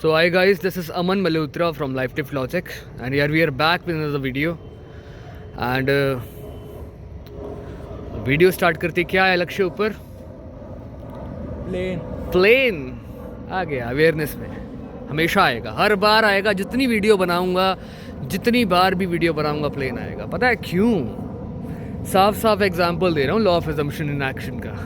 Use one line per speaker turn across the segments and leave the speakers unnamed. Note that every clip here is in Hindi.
So hi guys, this is Aman Malhotra from Life Tip Logic, and here we are back with another video. And video start करते क्या है लक्ष्य ऊपर प्लेन आ गया अवेयरनेस में हमेशा आएगा, हर बार आएगा। जितनी वीडियो बनाऊंगा, जितनी बार भी वीडियो बनाऊंगा, प्लेन आएगा। पता है क्यों? साफ साफ एग्जांपल दे रहा हूँ law of assumption in action का।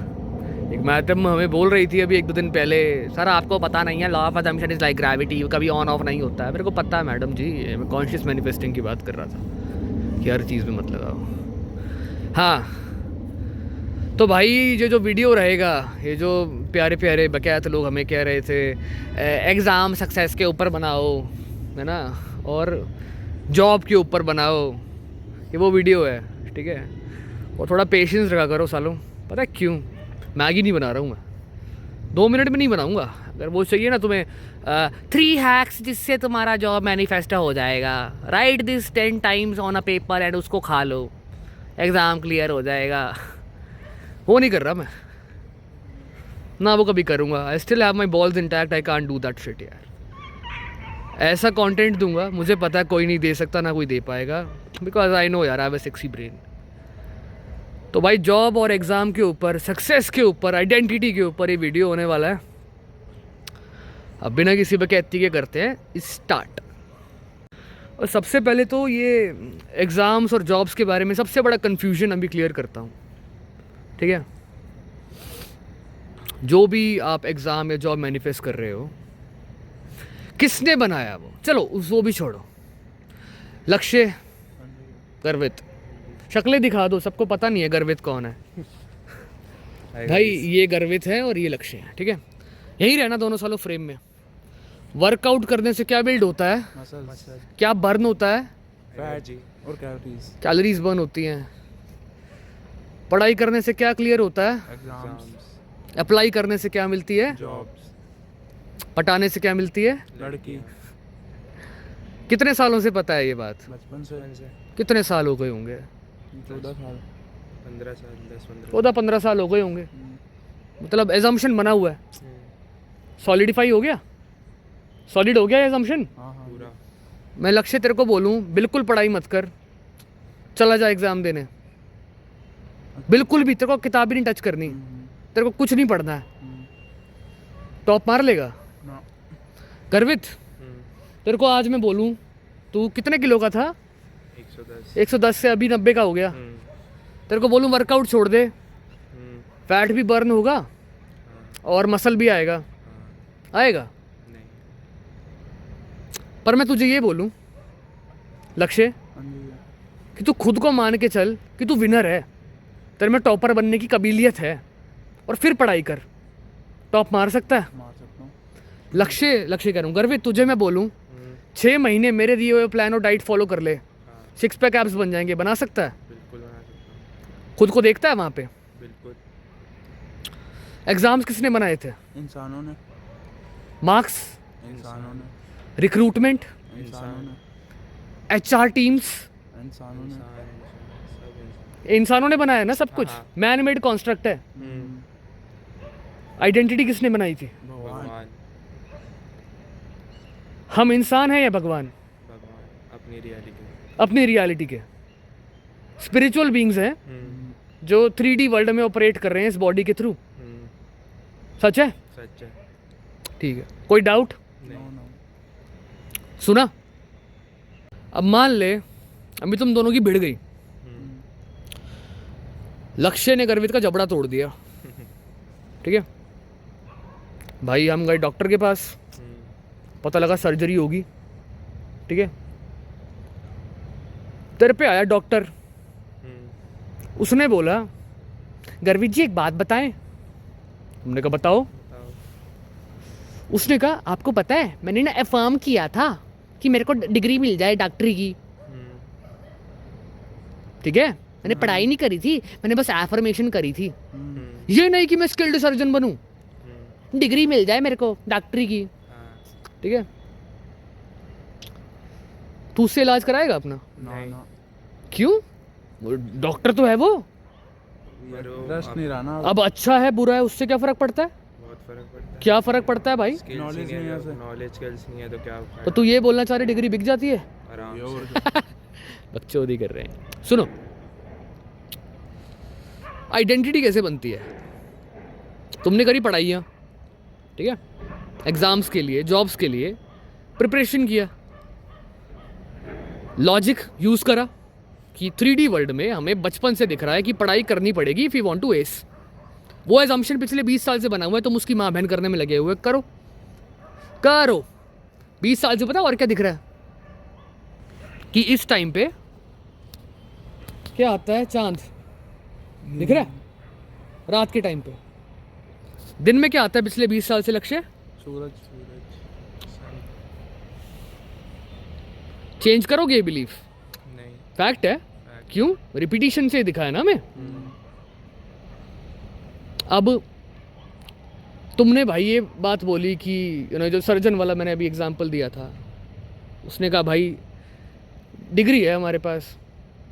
एक मैडम हमें बोल रही थी अभी 1-2 दिन पहले, सर आपको पता नहीं है law of assumption is like gravity, कभी ऑन ऑफ नहीं होता है। मेरे को पता है मैडम जी, मैं कॉन्शियस मैनिफेस्टिंग की बात कर रहा था कि हर चीज़ में मत लगाओ। हाँ तो भाई ये जो वीडियो रहेगा, ये जो प्यारे प्यारे बकायत लोग हमें कह रहे थे एग्ज़ाम सक्सेस के ऊपर बनाओ, है ना, और जॉब के ऊपर बनाओ, ये वो वीडियो है, ठीक है। और थोड़ा पेशेंस रखा करो सालों। पता है क्यों? मैगी नहीं बना रहा हूँ मैं, 2 मिनट में नहीं बनाऊँगा। अगर वो चाहिए ना तुम्हें 3 हैक्स जिससे तुम्हारा जॉब मैनिफेस्टो हो जाएगा, right this 10 times on a paper and उसको खा लो, एग्ज़ाम क्लियर हो जाएगा, वो नहीं कर रहा मैं ना, वो कभी करूँगा। I still have my balls intact, I can't do that shit यार। ऐसा कंटेंट दूंगा, मुझे पता है कोई नहीं दे सकता, ना कोई दे पाएगा, बिकॉज आई नो यार I have a sexy brain. तो भाई जॉब और एग्ज़ाम के ऊपर, सक्सेस के ऊपर, आइडेंटिटी के ऊपर ये वीडियो होने वाला है। अब बिना किसी बकैती के करते हैं स्टार्ट। और सबसे पहले तो ये एग्ज़ाम्स और जॉब्स के बारे में सबसे बड़ा कन्फ्यूजन अभी क्लियर करता हूँ, ठीक है। जो भी आप एग्ज़ाम या जॉब मैनिफेस्ट कर रहे हो, किसने बनाया वो? चलो वो भी छोड़ो। लक्ष्य, गर्वित, शक्लें दिखा दो, सबको पता नहीं है गर्वित कौन है। भाई ये गर्वित है और ये लक्ष्य है, ठीक है। यही रहना दोनों सालों फ्रेम में। वर्कआउट करने से क्या बिल्ड होता है? क्या बर्न होता है?
फैट और
कैलोरीज बर्न होती हैं। पढ़ाई करने से क्या क्लियर होता है?
एग्जाम्स।
अप्लाई करने से क्या मिलती है?
जॉब्स।
पटाने से क्या मिलती है?
लड़की।
कितने सालों से पता है ये बात?
बचपन से।
कितने साल हो गए होंगे?
14 साल, 15 साल, 10-15
14-15 साल हो गए होंगे। मतलब एजम्पशन बना हुआ है, सॉलिडिफाई हो गया, सॉलिड हो गया एजम्पशन
पूरा।
मैं लक्ष्य तेरे को बोलूँ बिल्कुल पढ़ाई मत कर, चला जा एग्ज़ाम देने, बिल्कुल भी। तेरे को किताब ही नहीं टच करनी, तेरे को कुछ नहीं पढ़ना है, टॉप मार लेगा। गर्वित, तेरे को आज मैं बोलूँ तू कितने किलो का था? 110 से अभी 90 का हो गया। तेरे को बोलूँ वर्कआउट छोड़ दे, फैट भी बर्न होगा और मसल भी आएगा, आएगा
नहीं।
पर मैं तुझे ये बोलूँ लक्ष्य कि तू खुद को मान के चल कि तू विनर है, तेरे में टॉपर बनने की काबिलियत है, और फिर पढ़ाई कर, टॉप मार सकता है।
मार सकता हूँ।
लक्ष्य कह रहा हूँ गर्वित, तुझे मैं बोलूँ 6 महीने मेरे दिए हुए प्लान और डाइट फॉलो कर ले, 6 पैक एब्स बन जाएंगे। बना सकता है?
बिल्कुल बना सकता हूँ।
खुद को देखता है वहाँ पे?
बिल्कुल।
एग्जाम्स किसने बनाए थे?
इंसानों ने।
मार्क्स?
इंसानों ने।
रिक्रूटमेंट?
इंसानों ने।
HR teams?
इंसानों ने।
इंसानों ने बनाया ना सब कुछ।
हाँ।
मैन मेड कॉन्स्ट्रक्ट है। आइडेंटिटी किसने बनाई थी?
भगवान।
हम इंसान हैं या भगवान?
भगवान अपनी रियलिटी।
अपनी रियलिटी के स्पिरिचुअल बीइंग्स हैं जो 3D वर्ल्ड में ऑपरेट कर रहे हैं इस बॉडी के थ्रू। सच है?
सच है।
ठीक है, कोई डाउट?
नहीं।
सुना? अब मान ले अभी तुम दोनों की भिड़ गई, लक्ष्य ने गर्वित का जबड़ा तोड़ दिया, ठीक है। भाई हम गए डॉक्टर के पास, पता लगा सर्जरी होगी, ठीक है। तेरे पे आया डॉक्टर, उसने बोला गर्वित जी एक बात बताएं। हमने कहा बताओ। उसने कहा आपको पता है मैंने ना अफर्म किया था कि मेरे को डिग्री मिल जाए डॉक्टरी की, ठीक है। मैंने पढ़ाई नहीं करी थी, मैंने बस एफर्मेशन करी थी। ये नहीं कि मैं स्किल्ड सर्जन बनूं, डिग्री मिल जाए मेरे को डॉक्टरी की, ठीक है। तू उससे इलाज कराएगा अपना?
नहीं।
क्यों? डॉक्टर तो है वो।
ट्रस्ट नहीं रहा ना।
अब अच्छा है बुरा है उससे क्या फर्क पड़ता है?
बहुत फर्क पड़ता है।
क्या फ़र्क पड़ता है भाई?
नॉलेज नहीं है तो नॉलेज स्किल्स नहीं है तो क्या
तो तू ये बोलना चाह रही डिग्री बिक जाती है?
आराम
ये
से।
और
बकचोदी कर रहे हैं। सुनो, आइडेंटिटी कैसे बनती है? तुमने करी पढ़ाइयाँ, ठीक है, एग्जाम्स के लिए, जॉब्स के लिए प्रिपरेशन किया, लॉजिक यूज़ करा कि 3D वर्ल्ड में हमें बचपन से दिख रहा है कि पढ़ाई करनी पड़ेगी if you want to ace. वो एजम्पशन पिछले 20 साल से बना हुआ है, तुम उसकी माँ बहन करने में लगे हुए, करो करो। 20 साल से पता और क्या दिख रहा है कि इस टाइम पे क्या आता है? चांद दिख रहा है रात के टाइम पे। दिन में क्या आता है पिछले 20 साल से लक्ष्य?
सूरज
चेंज करोगे ये बिलीफ?
नहीं।
फैक्ट है। क्यों? रिपीटिशन से दिखा है ना हमें। अब तुमने भाई ये बात बोली कि जो सर्जन वाला मैंने अभी एग्जांपल दिया था, उसने कहा भाई डिग्री है हमारे पास,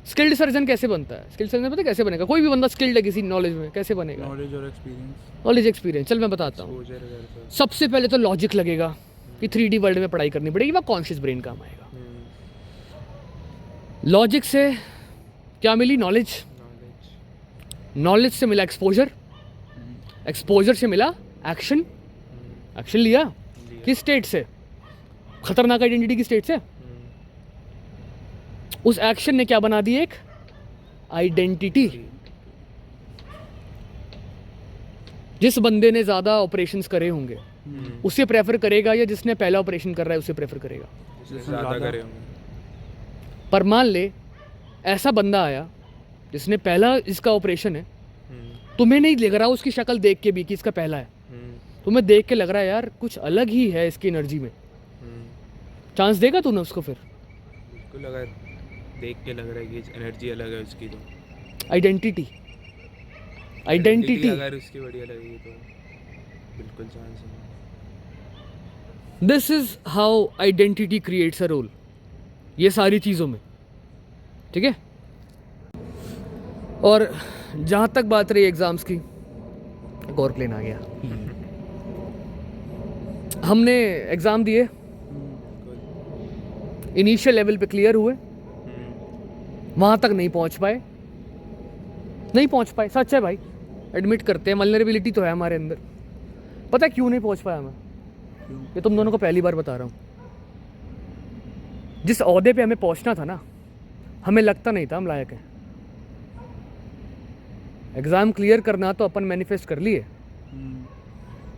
स्किल्ड सर्जन कैसे बनता है? स्किल्ड सर्जन पता है कैसे बनेगा? कोई भी बंदा स्किल्ड है किसी नॉलेज में, कैसे बनेगा?
नॉलेज और एक्सपीरियंस।
Knowledge experience. चल मैं बताता हूँ।
एक्सपोजर वगैरह सब।
सबसे पहले तो लॉजिक लगेगा कि 3D वर्ल्ड में पढ़ाई करनी पड़ेगी, वह कॉन्शियस ब्रेन काम आएगा। लॉजिक से क्या मिली? नॉलेज।
नॉलेज।
नॉलेज से मिला एक्सपोजर, एक्सपोजर से मिला एक्शन। एक्शन लिया किस स्टेट से? खतरनाक आइडेंटिटी की स्टेट से। उस एक्शन ने क्या बना दी? एक आइडेंटिटी। जिस बंदे ने ज़्यादा ऑपरेशंस करे होंगे उसे प्रेफर करेगा, या जिसने पहला ऑपरेशन कर रहा है उसे प्रेफर करेगा?
जिसने ज़्यादा करे होंगे।
पर मान ले ऐसा बंदा आया जिसने पहला इसका ऑपरेशन है, तुम्हें नहीं लग रहा उसकी शक्ल देख के भी कि इसका पहला है, तुम्हें देख के लग रहा है यार कुछ अलग ही है इसकी एनर्जी में, चांस देगा तूने उसको? फिर
बिल्कुल, अगर देख के लग रहा है कि एनर्जी अलग है उसकी तो।
आइडेंटिटी, आइडेंटिटी
अगर उसकी बढ़िया लगेगी तो बिल्कुल चांस है।
This is how identity creates a role, ये सारी चीज़ों में, ठीक है। और जहाँ तक बात रही एग्ज़ाम्स की, एक और प्लेन आ गया। हमने एग्ज़ाम दिए, इनिशियल लेवल पे क्लियर हुए, वहाँ तक नहीं पहुँच पाए, नहीं पहुँच पाए, सच है भाई, एडमिट करते हैं, वल्नरेबिलिटी तो है हमारे अंदर। पता है क्यों नहीं पहुँच पाया मैं? ये तुम दोनों को पहली बार बता रहा हूँ। जिस ओहदे पे हमें पहुँचना था ना, हमें लगता नहीं था हम लायक हैं। एग्ज़ाम क्लियर करना तो अपन मैनिफेस्ट कर लिए,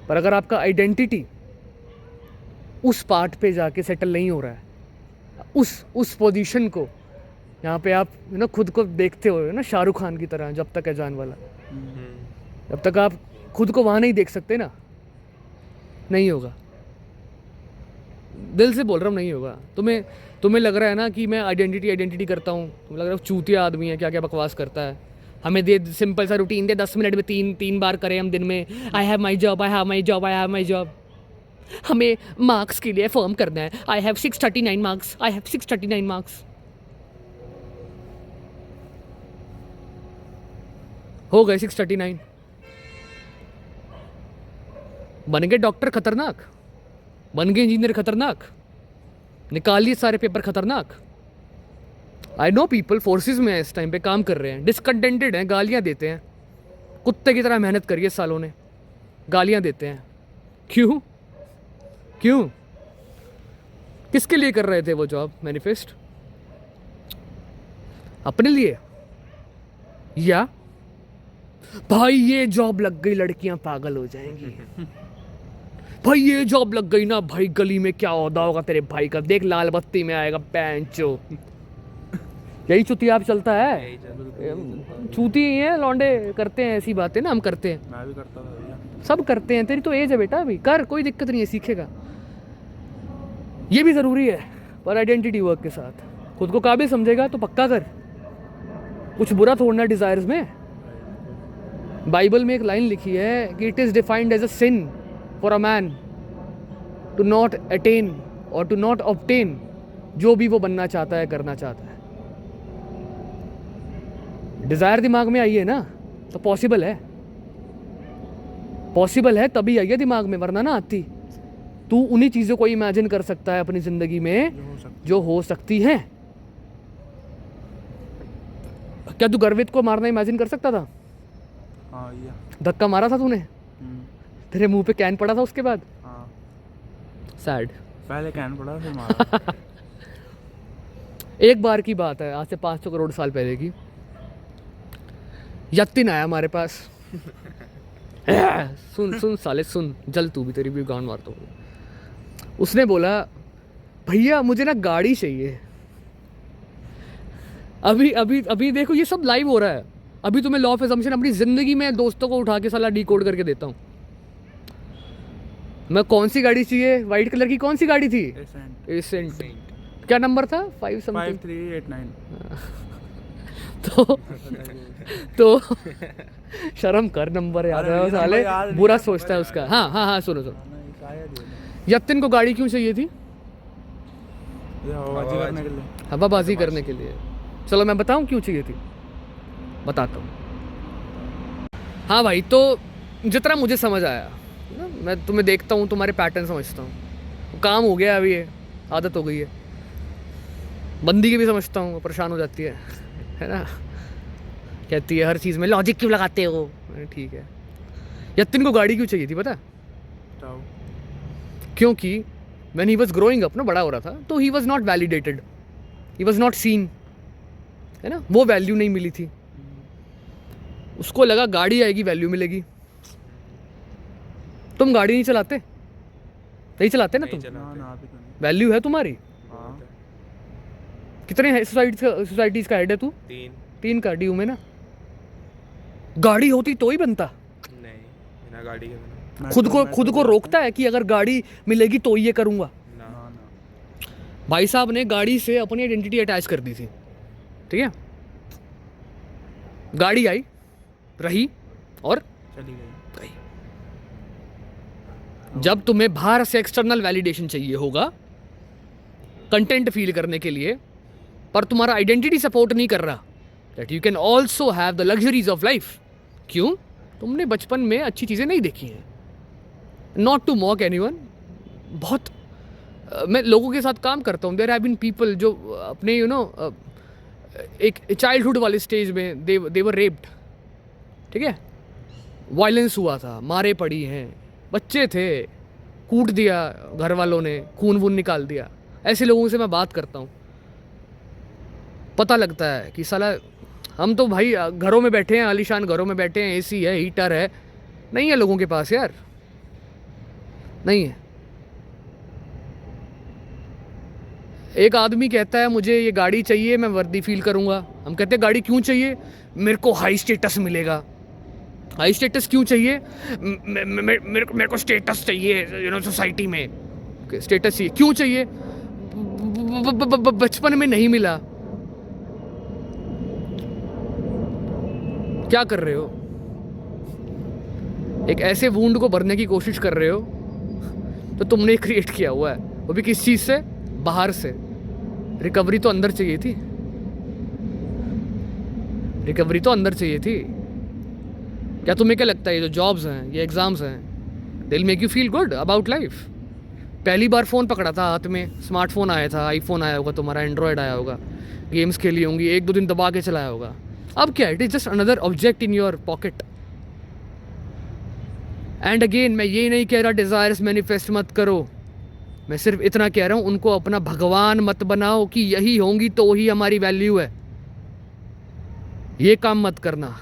पर अगर आपका आइडेंटिटी उस पार्ट पे जाके सेटल नहीं हो रहा है, उस पोजीशन को, यहाँ पे आप खुद को देखते हो ना शाहरुख खान की तरह, जब तक है जान वाला, जब तक आप खुद को वहाँ नहीं देख सकते ना, नहीं होगा। दिल से बोल रहा हूँ, नहीं होगा। तुम्हें लग रहा है ना कि मैं आइडेंटिटी करता हूँ, तुम्हें लग रहा है चूतिया आदमी है, क्या क्या बकवास करता है। हमें दे सिंपल सा रूटीन दे, 10 मिनट में तीन बार करें हम दिन में, I have my job, I have my job, I have my job. हमें मार्क्स के लिए फॉर्म करना है, I have 639 marks, I have 639 marks. हो गए 639, बन गए डॉक्टर खतरनाक, बन गए इंजीनियर खतरनाक, निकालिए सारे पेपर खतरनाक। आई नो पीपल फोर्सेस में इस टाइम पे काम कर रहे हैं, डिसकंटेंटेड हैं, गालियां देते हैं, कुत्ते की तरह मेहनत करी है सालों ने, गालियां देते हैं। क्यों? किसके लिए कर रहे थे वो जॉब मैनिफेस्ट? अपने लिए? या भाई ये जॉब लग गई लड़कियां पागल हो जाएंगी, भाई ये जॉब लग गई ना भाई गली में क्या ओहदा होगा तेरे भाई का, देख लाल बत्ती में आएगा पैंचो। यही चुतियाब चलता है, चूती ही है, लौंडे करते हैं ऐसी बातें ना, हम करते हैं,
मैं भी करता था भैया,
सब करते हैं। तेरी तो एज है बेटा, अभी कर, कोई दिक्कत नहीं है, सीखेगा। ये भी ज़रूरी है, पर आइडेंटिटी वर्क के साथ खुद को काबिल समझेगा तो पक्का कर, कुछ बुरा थोड़ना डिज़ायर्स में। बाइबल में एक लाइन लिखी है कि it is defined as a sin for a man to not attain और टू नॉट ऑब्टेन जो भी वो बनना चाहता है, करना चाहता है। डिज़ायर दिमाग में आई है ना तो पॉसिबल है। पॉसिबल है तभी आई है दिमाग में, वरना ना आती। तू उन्हीं चीज़ों को इमेजिन कर सकता है अपनी ज़िंदगी में
जो हो सकता
जो हो सकती हैं। क्या तू गर्वित को मारना इमेजिन कर सकता था?
हाँ या
धक्का मारा था तूने, तेरे मुंह पे कैन पड़ा था उसके बाद।
हाँ
सैड।
पहले कैन पड़ा फिर मारा।
एक बार की बात है, आज से 500 करोड़ साल पहले की। यत्तिन आया हमारे पास। सुन सुन साले सुन, जल तू भी, तेरी भी गांड मारता हूँ। उसने बोला भैया मुझे ना गाड़ी चाहिए। अभी अभी अभी देखो ये सब लाइव हो रहा है। अभी तो मैं लॉ ऑफ असम्पशन अपनी ज़िंदगी में दोस्तों को उठा के साला डिकोड करके देता हूँ। मैं कौन सी गाड़ी चाहिए, वाइट कलर की कौन सी गाड़ी थी? एसेंट। क्या नंबर था? 5 समथिंग।
5389।
तो शर्म कर, नंबर याद है साले,
याद नहीं
बुरा
है,
सोचता है उसका। हाँ हाँ हाँ, सुनो सुनो।
शायद
यत्तिन को गाड़ी क्यों चाहिए थी?
ये हवाबाजी करने के लिए।
हवाबाजी करने के लिए। चलो मैं बताऊं क्यों चाहिए थी, बताता हूँ। हाँ भाई, तो जितना मुझे समझ आया ना, मैं तुम्हें देखता हूँ, तुम्हारे पैटर्न समझता हूँ। काम हो गया अभी, ये आदत हो गई है। बंदी की भी समझता हूँ, परेशान हो जाती है ना। कहती है हर चीज़ में लॉजिक क्यों लगाते हो। ठीक है, यत्तिन को गाड़ी क्यों चाहिए थी पता है?
बताओ।
क्योंकि when he was growing up ना, बड़ा हो रहा था, तो he was not validated, he was not seen, है ना। वो वैल्यू नहीं मिली थी उसको। लगा गाड़ी आएगी वैल्यू मिलेगी। तुम गाड़ी नहीं चलाते, नहीं चलाते ना तुम?
ना ना अभी तो नहीं।
वैल्यू है तुम्हारी।
हाँ
कितने सोसाइटीज का हेड है तू? 3 का ड्यू में ना। गाड़ी होती तो ही बनता।
नहीं, बिना गाड़ी के बिना
खुद को रोकता है कि अगर गाड़ी मिलेगी तो ये करूंगा।
ना।
ना ना।
भाई साहब ने गाड़ी से अपनी आइडेंटिटी अटैच कर दी थी, ठीक है। गाड़ी आई, रही और
चली गई।
गई। जब तुम्हें बाहर से एक्सटर्नल वैलिडेशन चाहिए होगा कंटेंट फील करने के लिए, पर तुम्हारा आइडेंटिटी सपोर्ट नहीं कर रहा, that you can also have the luxuries of life. क्यों? तुमने बचपन में अच्छी चीज़ें नहीं देखी हैं। नॉट टू मॉक एनीवन, बहुत मैं लोगों के साथ काम करता हूँ। देयर हैव बीन पीपल जो अपने एक चाइल्डहुड वाले स्टेज में दे वर रेप्ड, ठीक है। वायलेंस हुआ था, मारे पड़ी हैं, बच्चे थे, कूट दिया घर वालों ने, खून वून निकाल दिया। ऐसे लोगों से मैं बात करता हूँ, पता लगता है कि साला हम तो भाई घरों में बैठे हैं, आलीशान घरों में बैठे हैं, एसी है, हीटर है, नहीं है लोगों के पास यार, नहीं है। एक आदमी कहता है मुझे ये गाड़ी चाहिए, मैं वर्दी फील करूँगा। हम कहते हैं गाड़ी क्यों चाहिए? मेरे को हाई स्टेटस मिलेगा। हाई स्टेटस क्यों चाहिए? मेरे को स्टेटस चाहिए, सोसाइटी में स्टेटस चाहिए। क्यों चाहिए? बचपन में नहीं मिला। क्या कर रहे हो? एक ऐसे वूंड को भरने की कोशिश कर रहे हो तो तुमने क्रिएट किया हुआ है, वो भी किस चीज़ से? बाहर से। रिकवरी तो अंदर चाहिए थी, रिकवरी तो अंदर चाहिए थी। क्या तुम्हें क्या लगता है ये जो जॉब्स हैं, ये एग्ज़ाम्स हैं, they will make you feel good about life? पहली बार फ़ोन पकड़ा था हाथ में, स्मार्टफोन आया था, आईफोन आया होगा तुम्हारा, एंड्रॉयड आया होगा, गेम्स खेली होंगी, 1-2 दिन दबा के चलाया होगा। अब क्या, it is just another object in your pocket. And again, मैं ये नहीं कह रहा डिज़ायर्स मैनिफेस्ट मत करो, मैं सिर्फ इतना कह रहा हूँ उनको अपना भगवान मत बनाओ कि यही होंगी तो ही हमारी वैल्यू है। ये काम मत करना,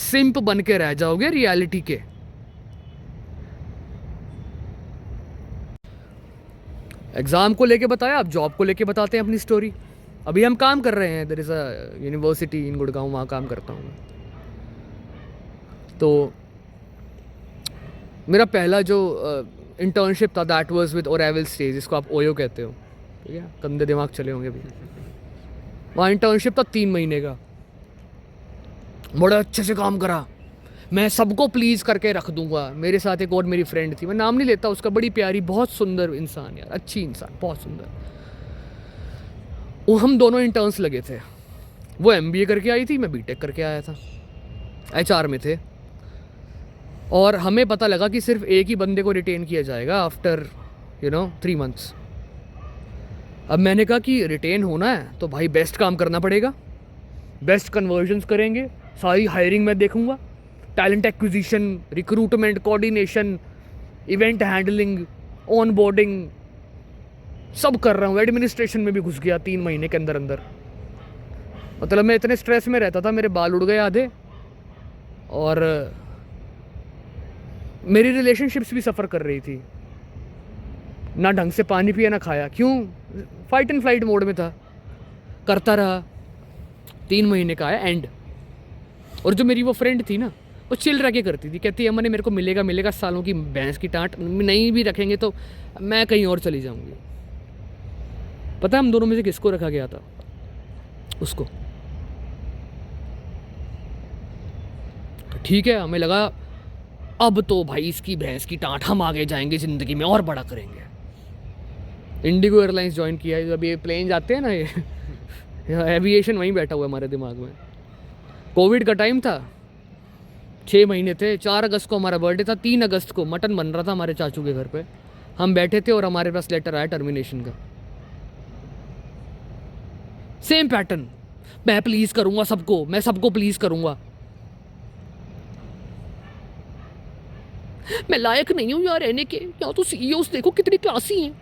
सिंप बन के रह जाओगे रियलिटी के। एग्ज़ाम को लेके बताया, अब जॉब को लेके बताते हैं अपनी स्टोरी। अभी हम काम कर रहे हैं, देयर इज़ अ यूनिवर्सिटी इन गुड़गांव, वहाँ काम करता हूँ मैं। तो मेरा पहला जो इंटर्नशिप था दैट वाज विद ओरेवल स्टेज, जिसको आप ओयो कहते हो, ठीक है, कंधे दिमाग चले होंगे अभी। वहाँ इंटर्नशिप था 3 महीने का, बड़ा अच्छे से काम करा, मैं सबको प्लीज़ करके रख दूंगा। मेरे साथ एक और मेरी फ्रेंड थी, मैं नाम नहीं लेता उसका, बड़ी प्यारी, बहुत सुंदर इंसान यार, अच्छी इंसान, बहुत सुंदर। वो हम दोनों इंटर्न्स लगे थे। वो MBA करके आई थी, मैं BTech करके आया था, HR में थे। और हमें पता लगा कि सिर्फ एक ही बंदे को रिटेन किया जाएगा आफ्टर 3 मंथ्स। अब मैंने कहा कि रिटेन होना है तो भाई बेस्ट काम करना पड़ेगा, बेस्ट कन्वर्जन्स करेंगे, सारी हायरिंग मैं देखूंगा, talent acquisition, recruitment, coordination, event handling, on boarding, सब कर रहा हूँ। एडमिनिस्ट्रेशन में भी घुस गया 3 महीने के अंदर अंदर। मतलब मैं इतने स्ट्रेस में रहता था, मेरे बाल उड़ गए आधे, और मेरी रिलेशनशिप्स भी सफ़र कर रही थी। ना ढंग से पानी पिया ना खाया, क्यों? फाइट एंड फ्लाइट मोड में था, करता रहा। 3 महीने का आया एंड। और जो मेरी वो फ्रेंड थी ना, वो चिल रह के करती थी, कहती है अम्मा ने मेरे को मिलेगा, सालों की भैंस की टाँट, नहीं भी रखेंगे तो मैं कहीं और चली जाऊंगी। पता है हम दोनों में से किसको रखा गया था? उसको। ठीक है, हमें लगा अब तो भाई इसकी भैंस की टाँट, हम आगे जाएंगे ज़िंदगी में और बड़ा करेंगे। इंडिगो एयरलाइंस ज्वाइन किया है। जब ये प्लेन जाते हैं ना, ये एविएशन वहीं बैठा हुआ है हमारे दिमाग में। कोविड का टाइम था, 6 महीने थे। 4 अगस्त को हमारा बर्थडे था, 3 अगस्त को मटन बन रहा था हमारे चाचू के घर पे। हम बैठे थे और हमारे पास लेटर आया टर्मिनेशन का। सेम पैटर्न, मैं प्लीज़ करूँगा सबको, मैं सबको प्लीज़ करूँगा, मैं लायक नहीं हूँ यार रहने के, यहाँ तो सीईओस देखो कितनी क्लासी हैं।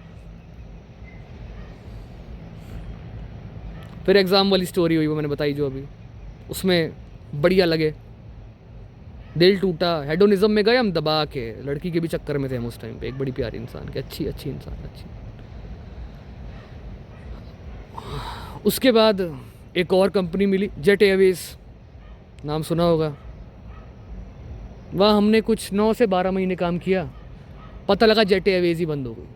फिर एग्ज़ाम वाली स्टोरी हुई, वो मैंने बताई जो अभी, उसमें बढ़िया लगे, दिल टूटा, हेडोनिज्म में गए हम दबा के। लड़की के भी चक्कर में थे हम उस टाइम पे, एक बड़ी प्यारी इंसान की, अच्छी इंसान, अच्छी। उसके बाद एक और कंपनी मिली, जेट एयरवेज, नाम सुना होगा। वहाँ हमने कुछ 9 से 12 महीने काम किया, पता लगा जेट एयरवेज ही बंद हो गई।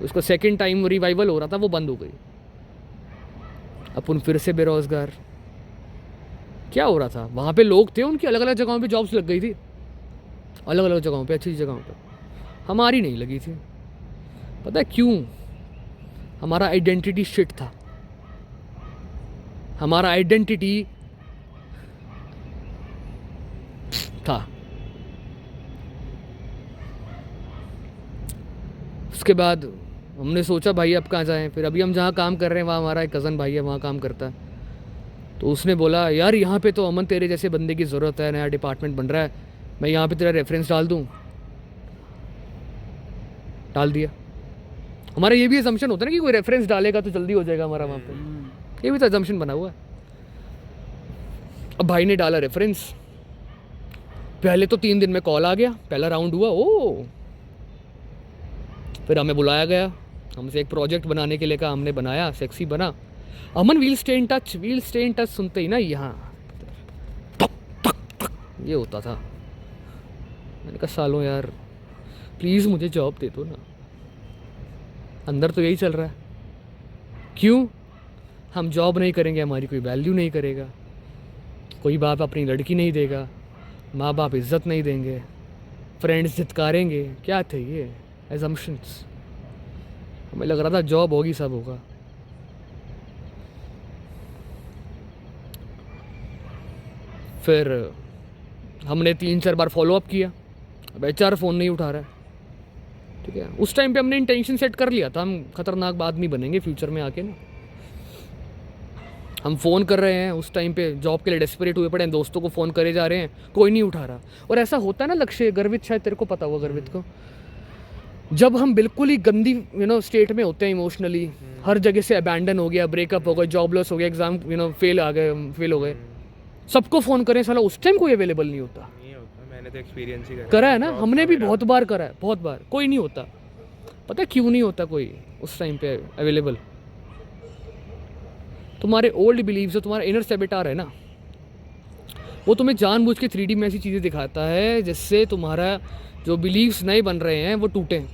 उसको सेकंड टाइम रिवाइवल हो रहा था, वो बंद हो गई। अपन फिर से बेरोजगार। क्या हो रहा था? वहाँ पे लोग थे, उनकी अलग अलग जगहों पे जॉब्स लग गई थी, अलग अलग जगहों पे, अच्छी जगहों पे। हमारी नहीं लगी थी। पता है क्यों? हमारा आइडेंटिटी शिट था। हमारा आइडेंटिटी था। उसके बाद हमने सोचा भाई अब कहाँ जाएं। फिर अभी हम जहाँ काम कर रहे हैं, वहाँ हमारा एक कज़न भाई है, वहाँ काम करता है। तो उसने बोला यार यहाँ पे तो अमन तेरे जैसे बंदे की ज़रूरत है, नया डिपार्टमेंट बन रहा है, मैं यहाँ पे तेरा रेफरेंस डाल दूँ। डाल दिया। हमारा ये भी असम्पशन होता है ना कि कोई रेफरेंस डालेगा तो जल्दी हो जाएगा हमारा वहाँ पे, ये भी तो असम्पशन बना हुआ है। अब भाई ने डाला रेफरेंस, पहले तो 3 दिन में कॉल आ गया, पहला राउंड हुआ। ओ फिर हमें बुलाया गया, हमसे एक प्रोजेक्ट बनाने के लिए कहा, हमने बनाया, सेक्सी बना। अमन वील स्टे इन टच सुनते ही ना यहाँ तक तक तक ये होता था। मैंने कहा सालों यार प्लीज़ मुझे जॉब दे दो ना। अंदर तो यही चल रहा है, क्यों? हम जॉब नहीं करेंगे, हमारी कोई वैल्यू नहीं करेगा, कोई बाप अपनी लड़की नहीं देगा, माँ बाप इज्जत नहीं देंगे, फ्रेंड्स धित्कारेंगे। क्या थे ये एजम्पशंस? हमें लग रहा था जॉब होगी, सब होगा। फिर हमने 3-4 बार फॉलोअप किया, अब HR फ़ोन नहीं उठा रहा है। ठीक है, उस टाइम पे हमने इंटेंशन सेट कर लिया था, हम खतरनाक आदमी बनेंगे फ्यूचर में आके ना। हम फ़ोन कर रहे हैं, उस टाइम पे जॉब के लिए डेस्परेट हुए पड़े हैं, दोस्तों को फ़ोन करे जा रहे हैं, कोई नहीं उठा रहा। और ऐसा होता है ना लक्ष्य, गर्वित, शायद तेरे को पता हुआ गर्वित को, जब हम बिल्कुल ही गंदी स्टेट में होते हैं इमोशनली, हर जगह से अबैंडन हो गया, ब्रेकअप हो गया, जॉबलेस हो गया, एग्जाम फेल हो गए, सबको फ़ोन करें, साला उस टाइम कोई अवेलेबल नहीं होता।
मैंने तो एक्सपीरियंस ही
करा है ना, हमने भी बहुत बार करा है, बहुत बार। कोई नहीं होता। पता है क्यों नहीं होता कोई उस टाइम पे अवेलेबल? तुम्हारे ओल्ड बिलीव्स, जो तुम्हारा इनर सैबोटार है ना, वो तुम्हें जानबूझ के 3D में ऐसी चीज़ें दिखाता है जिससे तुम्हारा जो बिलीव्स नए बन रहे हैं वो टूटें।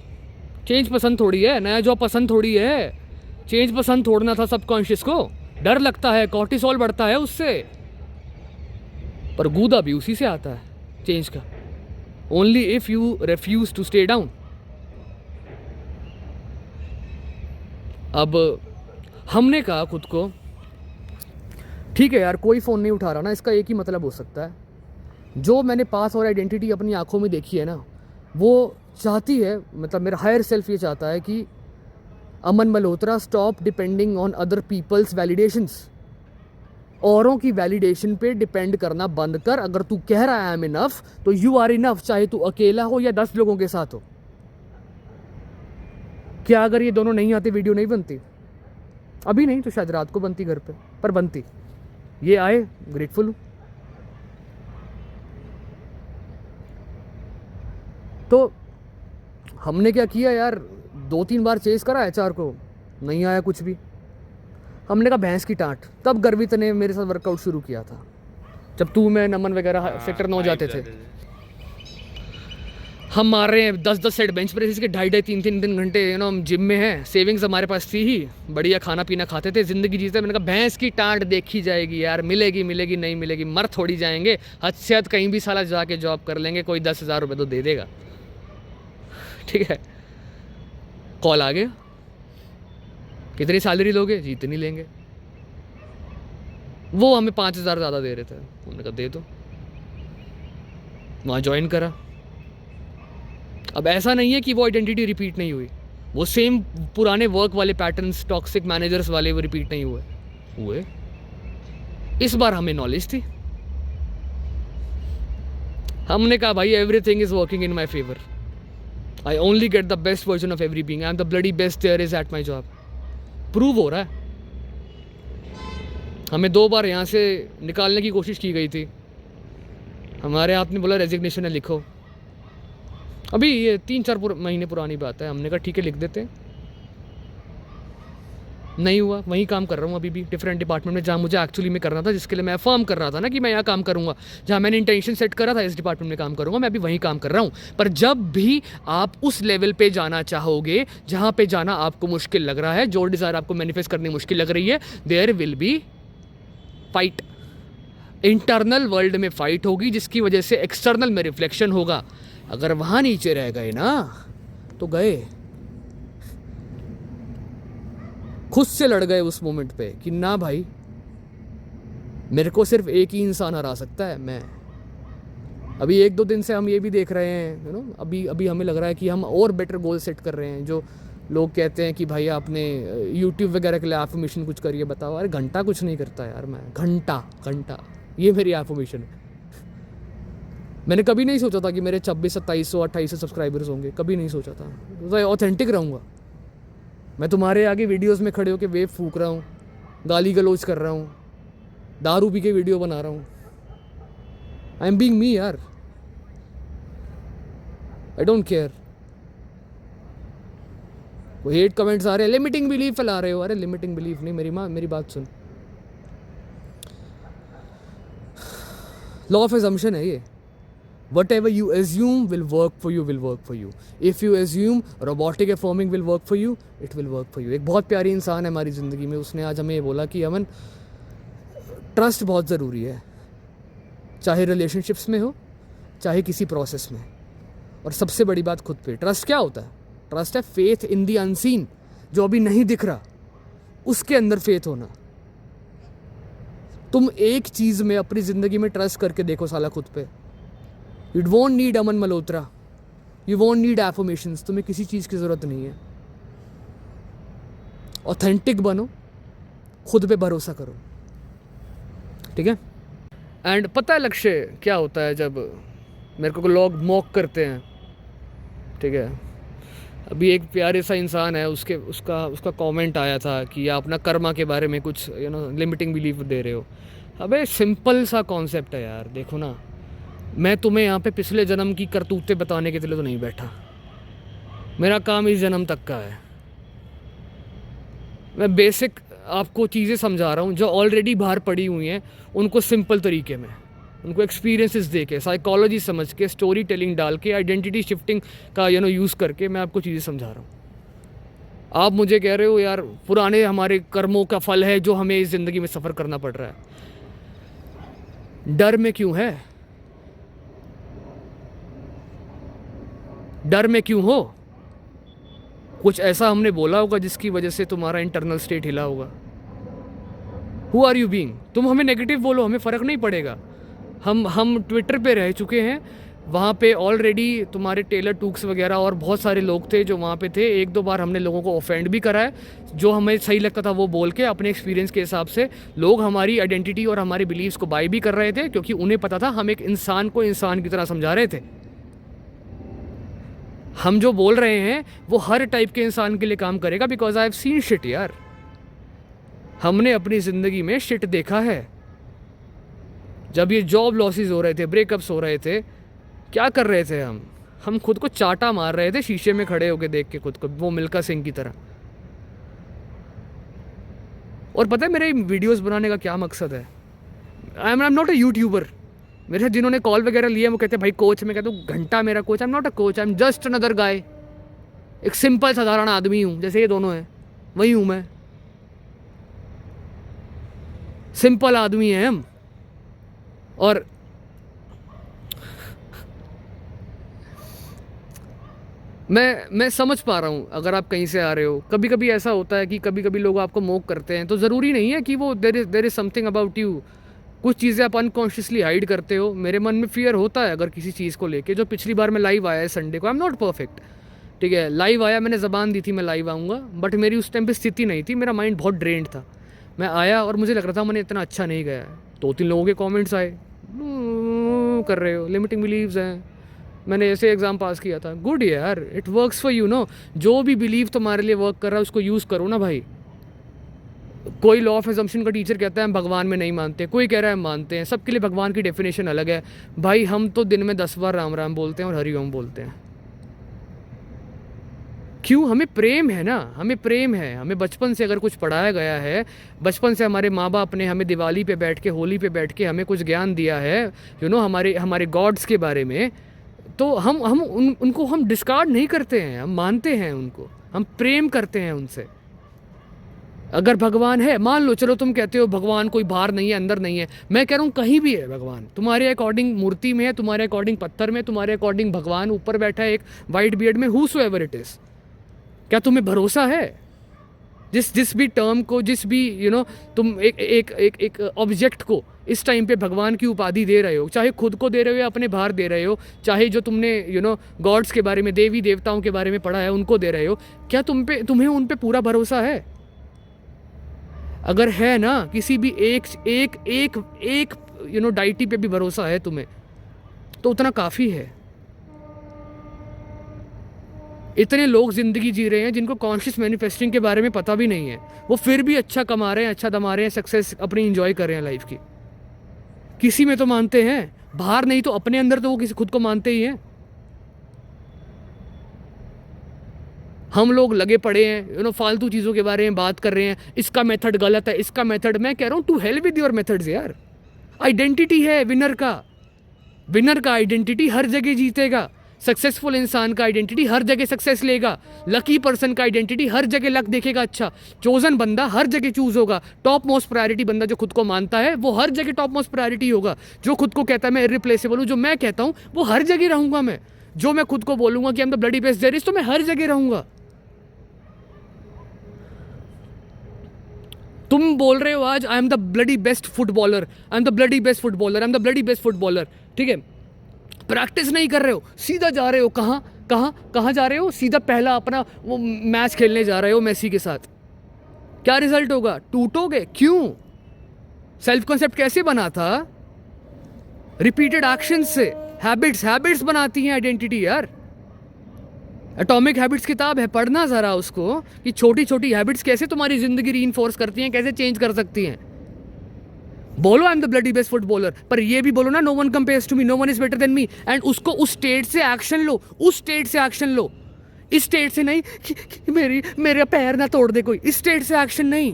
चेंज पसंद थोड़ी है, नया जॉब पसंद थोड़ी है, चेंज पसंद थोड़ना था सबकॉन्शियस को। डर लगता है, कॉर्टिसोल बढ़ता है उससे, पर गूदा भी उसी से आता है चेंज का। Only if you refuse to stay down. अब हमने कहा खुद को, ठीक है यार कोई फ़ोन नहीं उठा रहा ना, इसका एक ही मतलब हो सकता है, जो मैंने पास और आइडेंटिटी अपनी आंखों में देखी है ना, वो चाहती है, मतलब मेरा हायर सेल्फ ये चाहता है कि Aman Malhotra stop depending on other peoples validations. औरों की वैलिडेशन पे डिपेंड करना बंद कर। अगर तू कह रहा है आई एम इनफ, तो यू आर इनफ, चाहे तू अकेला हो या 10 लोगों के साथ हो। क्या अगर ये दोनों नहीं आते वीडियो नहीं बनती? अभी नहीं तो शायद रात को बनती घर पे, पर बनती। ये आए, ग्रेटफुल हूँ। तो हमने क्या किया यार, 2-3 बार चेस करा एचआर को, नहीं आया कुछ भी। हमने कहा भैंस की टाँट। तब गर्वित ने मेरे साथ वर्कआउट शुरू किया था, जब तू मैं नमन वगैरह सेक्टर 9 जाते थे। हम मार रहे हैं 10-10 सेट बेंच प्रेस के, 2.5-3 घंटे हम जिम में हैं। सेविंग्स हमारे पास थी ही, बढ़िया खाना पीना खाते थे, ज़िंदगी जीते। मैंने कहा भैंस की टाँट देखी जाएगी यार, मिलेगी मिलेगी, नहीं मिलेगी मर थोड़ी जाएंगे। हद से हद कहीं भी साला जाके जॉब कर लेंगे, कोई 10,000 रुपये तो दे देगा। ठीक है, कॉल आ गया, कितनी सैलरी लोगे जी? इतनी लेंगे। वो हमें 5,000 ज़्यादा दे रहे थे, उन्होंने कहा दे दो। वहाँ ज्वाइन करा। अब ऐसा नहीं है कि वो आइडेंटिटी रिपीट नहीं हुई, वो सेम पुराने वर्क वाले पैटर्न्स, टॉक्सिक मैनेजर्स वाले वो रिपीट नहीं हुए। इस बार हमें नॉलेज थी। हमने कहा भाई everything is working in my favour, I only get the best version of every being, I am the bloody best there is at my job. Prove हो रहा है। हमें 2 बार यहाँ से निकालने की कोशिश की गई थी, हमारे हाथ में बोला रेजिग्नेशन है लिखो। अभी ये 3-4 महीने पुरानी बात है। हमने कहा ठीक है लिख देते हैं, नहीं हुआ। वहीं काम कर रहा हूँ अभी भी, डिफरेंट डिपार्टमेंट में, जहाँ मुझे एक्चुअली में करना था, जिसके लिए मैं अफर्म कर रहा था ना कि मैं यहाँ काम करूँगा, जहाँ मैंने इंटेंशन सेट करा था इस डिपार्टमेंट में काम करूँगा, मैं अभी वहीं काम कर रहा हूँ। पर जब भी आप उस लेवल पे जाना चाहोगे जहाँ पे जाना आपको मुश्किल लग रहा है, जो डिज़ायर आपको मैनिफेस्ट करनी मुश्किल लग रही है, there will be fight. Internal world में फाइट होगी, जिसकी वजह से एक्सटर्नल में रिफ्लेक्शन होगा। अगर वहाँ नीचे रह गए ना तो गए, खुद से लड़ गए उस मोमेंट पे कि ना भाई मेरे को सिर्फ एक ही इंसान हरा सकता है, मैं। अभी 1-2 दिन से हम ये भी देख रहे हैं, अभी हमें लग रहा है कि हम और बेटर गोल सेट कर रहे हैं। जो लोग कहते हैं कि भाई आपने यूट्यूब वगैरह के लिए एफर्मेशन कुछ करिए, बताओ। अरे घंटा कुछ नहीं करता यार, मैं घंटा ये मेरी एफर्मेशन है। मैंने कभी नहीं सोचा था कि मेरे 2600, 2700 सब्सक्राइबर्स होंगे, कभी नहीं सोचा था। तो ऑथेंटिक रहूँगा मैं। तुम्हारे आगे वीडियोस में खड़े होकर वेव फूक रहा हूँ, गाली गलौज कर रहा हूँ, दारू पी के वीडियो बना रहा हूँ। आई एम बीइंग मी यार, आई डोंट केयर। वो हेट कमेंट्स आ रहे हैं, लिमिटिंग बिलीफ फैला रहे हो। अरे लिमिटिंग बिलीफ नहीं, मेरी बात सुन। लॉ ऑफ एजम्पशन है ये। Whatever you assume will work for you. If you assume robotic affirming will work for you, it will work for you. एक बहुत प्यारी इंसान है हमारी ज़िंदगी में, उसने आज हमें ये बोला कि अमन ट्रस्ट बहुत ज़रूरी है, चाहे रिलेशनशिप्स में हो, चाहे किसी प्रोसेस में। और सबसे बड़ी बात खुद पे। ट्रस्ट क्या होता है? ट्रस्ट है फेथ इन दी अनसीन, जो अभी नहीं दिख रहा उसके अंदर फेथ होना। तुम एक चीज़ में अपनी ज़िंदगी में ट्रस्ट करके देखो साला खुद पे। You won't need Aman Malhotra, you won't need affirmations, तुम्हें किसी चीज़ की ज़रूरत नहीं है। ऑथेंटिक बनो, खुद पे भरोसा करो, ठीक है। एंड पता है लक्ष्य क्या होता है जब मेरे को लोग मॉक करते हैं, ठीक है। अभी एक प्यारे सा इंसान है, उसका कमेंट आया था कि आप अपना कर्मा के बारे में कुछ लिमिटिंग बिलीफ दे रहे हो। अबे सिंपल सा कॉन्सेप्ट है यार, देखो ना, मैं तुम्हें यहाँ पे पिछले जन्म की करतूतें बताने के लिए तो नहीं बैठा, मेरा काम इस जन्म तक का है। मैं बेसिक आपको चीज़ें समझा रहा हूँ जो ऑलरेडी बाहर पड़ी हुई हैं, उनको सिंपल तरीके में, उनको एक्सपीरियंसेस दे के, साइकोलॉजी समझ के, स्टोरी टेलिंग डाल के, आइडेंटिटी शिफ्टिंग का यूज़ करके मैं आपको चीज़ें समझा रहा हूँ। आप मुझे कह रहे हो यार पुराने हमारे कर्मों का फल है जो हमें इस ज़िंदगी में सफ़र करना पड़ रहा है। डर में क्यों है? डर में क्यों हो? कुछ ऐसा हमने बोला होगा जिसकी वजह से तुम्हारा इंटरनल स्टेट हिला होगा। Who are you being? तुम हमें नेगेटिव बोलो, हमें फ़र्क नहीं पड़ेगा। हम ट्विटर पे रह चुके हैं, वहाँ पे ऑलरेडी तुम्हारे टेलर टूक्स वगैरह और बहुत सारे लोग थे जो वहाँ पे थे। एक दो बार हमने लोगों को ऑफेंड भी करा है, जो हमें सही लगता था वो बोल के अपने एक्सपीरियंस के हिसाब से। लोग हमारी आइडेंटिटी और हमारे बिलीव्स को बाय भी कर रहे थे, क्योंकि उन्हें पता था हम एक इंसान को इंसान की तरह समझा रहे थे। हम जो बोल रहे हैं वो हर टाइप के इंसान के लिए काम करेगा, because I have seen shit यार। हमने अपनी ज़िंदगी में शिट देखा है। जब ये जॉब लॉसेस हो रहे थे, ब्रेकअप्स हो रहे थे, क्या कर रहे थे हम खुद को चाटा मार रहे थे शीशे में खड़े होके देख के खुद को, वो मिल्खा सिंह की तरह। और पता है मेरे वीडियोस बनाने का क्या मकसद है? I am not a YouTuber. मेरे साथ जिन्होंने कॉल वगैरह लिए वो कहते हैं भाई कोच। मैं कहता हूँ घंटा मेरा coach. I am not a coach, I am just another guy. एक सिंपल साधारण आदमी हूँ, जैसे ये दोनों हैं वही हूँ मैं। सिंपल आदमी हैं हम। और मैं समझ पा रहा हूँ अगर आप कहीं से आ रहे हो। कभी कभी ऐसा होता है कि कभी कभी लोग आपको मोक करते हैं, तो ज़रूरी नहीं है कि वो there is something about you. कुछ चीज़ें आप अनकॉन्शियसली हाइड करते हो। मेरे मन में फियर होता है अगर किसी चीज़ को लेके। जो पिछली बार मैं लाइव आया है संडे को, आई एम नॉट परफेक्ट, ठीक है। लाइव आया, मैंने ज़बान दी थी मैं लाइव आऊँगा, बट मेरी उस टाइम पे स्थिति नहीं थी, मेरा माइंड बहुत ड्रेन्ड था। मैं आया और मुझे लग रहा था मैंने इतना अच्छा नहीं गया है। 2-3 लोगों के कमेंट्स आए, कर रहे हो, लिमिटिंग बिलीव्स हैं। मैंने ऐसे एग्ज़ाम पास किया था। गुड यार, it works for you know. जो भी बिलीव तुम्हारे लिए वर्क कर रहा है उसको यूज़ करो ना भाई। कोई लॉ ऑफ एजम्पशन का टीचर कहता है हम भगवान में नहीं मानते, कोई कह रहा है हम मानते हैं। सबके लिए भगवान की डेफिनेशन अलग है भाई। हम तो दिन में 10 बार राम राम बोलते हैं और हरि ओम बोलते हैं। क्यों? हमें प्रेम है ना, हमें प्रेम है। हमें बचपन से अगर कुछ पढ़ाया गया है, बचपन से हमारे माँ बाप ने हमें दिवाली पे बैठ के, होली पे बैठ के हमें कुछ ज्ञान दिया है यू नो हमारे गॉड्स के बारे में, तो हम उनको हम डिस्कार्ड नहीं करते हैं, हम मानते हैं उनको, हम प्रेम करते हैं उनसे। अगर भगवान है, मान लो, चलो तुम कहते हो भगवान कोई बाहर नहीं है अंदर नहीं है, मैं कह रहा हूँ कहीं भी है भगवान। तुम्हारे अकॉर्डिंग मूर्ति में है, तुम्हारे अकॉर्डिंग पत्थर में, तुम्हारे अकॉर्डिंग भगवान ऊपर बैठा है एक वाइट बियर्ड में, हूसोएवर इट इज़। क्या तुम्हें भरोसा है? जिस भी टर्म को, जिस भी तुम एक ऑब्जेक्ट को इस टाइम पे भगवान की उपाधि दे रहे हो, चाहे खुद को दे रहे हो या अपने बाहर दे रहे हो, चाहे जो तुमने गॉड्स के बारे में, देवी देवताओं के बारे में पढ़ा है उनको दे रहे हो, क्या तुम्हें उन पे पूरा भरोसा है? अगर है ना, किसी भी एक डाइटी पे भी भरोसा है तुम्हें, तो उतना काफ़ी है। इतने लोग ज़िंदगी जी रहे हैं जिनको कॉन्शियस मैनिफेस्टिंग के बारे में पता भी नहीं है, वो फिर भी अच्छा कमा रहे हैं, अच्छा दमा रहे हैं, सक्सेस अपनी इंजॉय कर रहे हैं लाइफ की। किसी में तो मानते हैं, बाहर नहीं तो अपने अंदर तो वो किसी खुद को मानते ही हैं। हम लोग लगे पड़े हैं फालतू चीज़ों के बारे में बात कर रहे हैं, इसका मेथड गलत है, इसका मेथड। मैं कह रहा हूँ to hell with your methods यार। आइडेंटिटी है विनर का आइडेंटिटी हर जगह जीतेगा। सक्सेसफुल इंसान का आइडेंटिटी हर जगह सक्सेस लेगा। लकी पर्सन का आइडेंटिटी हर जगह लक देखेगा। अच्छा, चोजन बंदा हर जगह चूज होगा। टॉप मोस्ट प्रायोरिटी बंदा जो खुद को मानता है वो हर जगह टॉप मोस्ट प्रायोरिटी होगा। जो खुद को कहता है मैं इरिप्लेसेबल हूँ, जो मैं कहता हूँ वो हर जगह रहूंगा मैं। जो मैं खुद को बोलूंगा कि I am the bloody best there is, तो मैं हर जगह रहूंगा। तुम बोल रहे हो आज आई am the bloody best footballer, I am the bloody best footballer, I am the bloody best footballer, ठीक है। प्रैक्टिस नहीं कर रहे हो, सीधा जा रहे हो। कहाँ जा रहे हो? सीधा पहला अपना वो मैच खेलने जा रहे हो मेसी के साथ। क्या रिजल्ट होगा? टूटोगे। क्यों? सेल्फ कॉन्सेप्ट कैसे बना था? रिपीटेड एक्शन से। हैबिट्स बनाती हैं आइडेंटिटी यार। एटॉमिक हैबिट्स किताब है, पढ़ना ज़रा उसको, कि छोटी छोटी हैबिट्स कैसे तुम्हारी ज़िंदगी रीइंफोर्स करती हैं, कैसे चेंज कर सकती हैं। बोलो I am the bloody best footballer, पर ये भी बोलो ना no one compares to me, no one is better than me. And उसको उस स्टेट से एक्शन लो, उस स्टेट से एक्शन लो। इस स्टेट से नहीं कि मेरा पैर ना तोड़ दे कोई, इस स्टेट से एक्शन नहीं।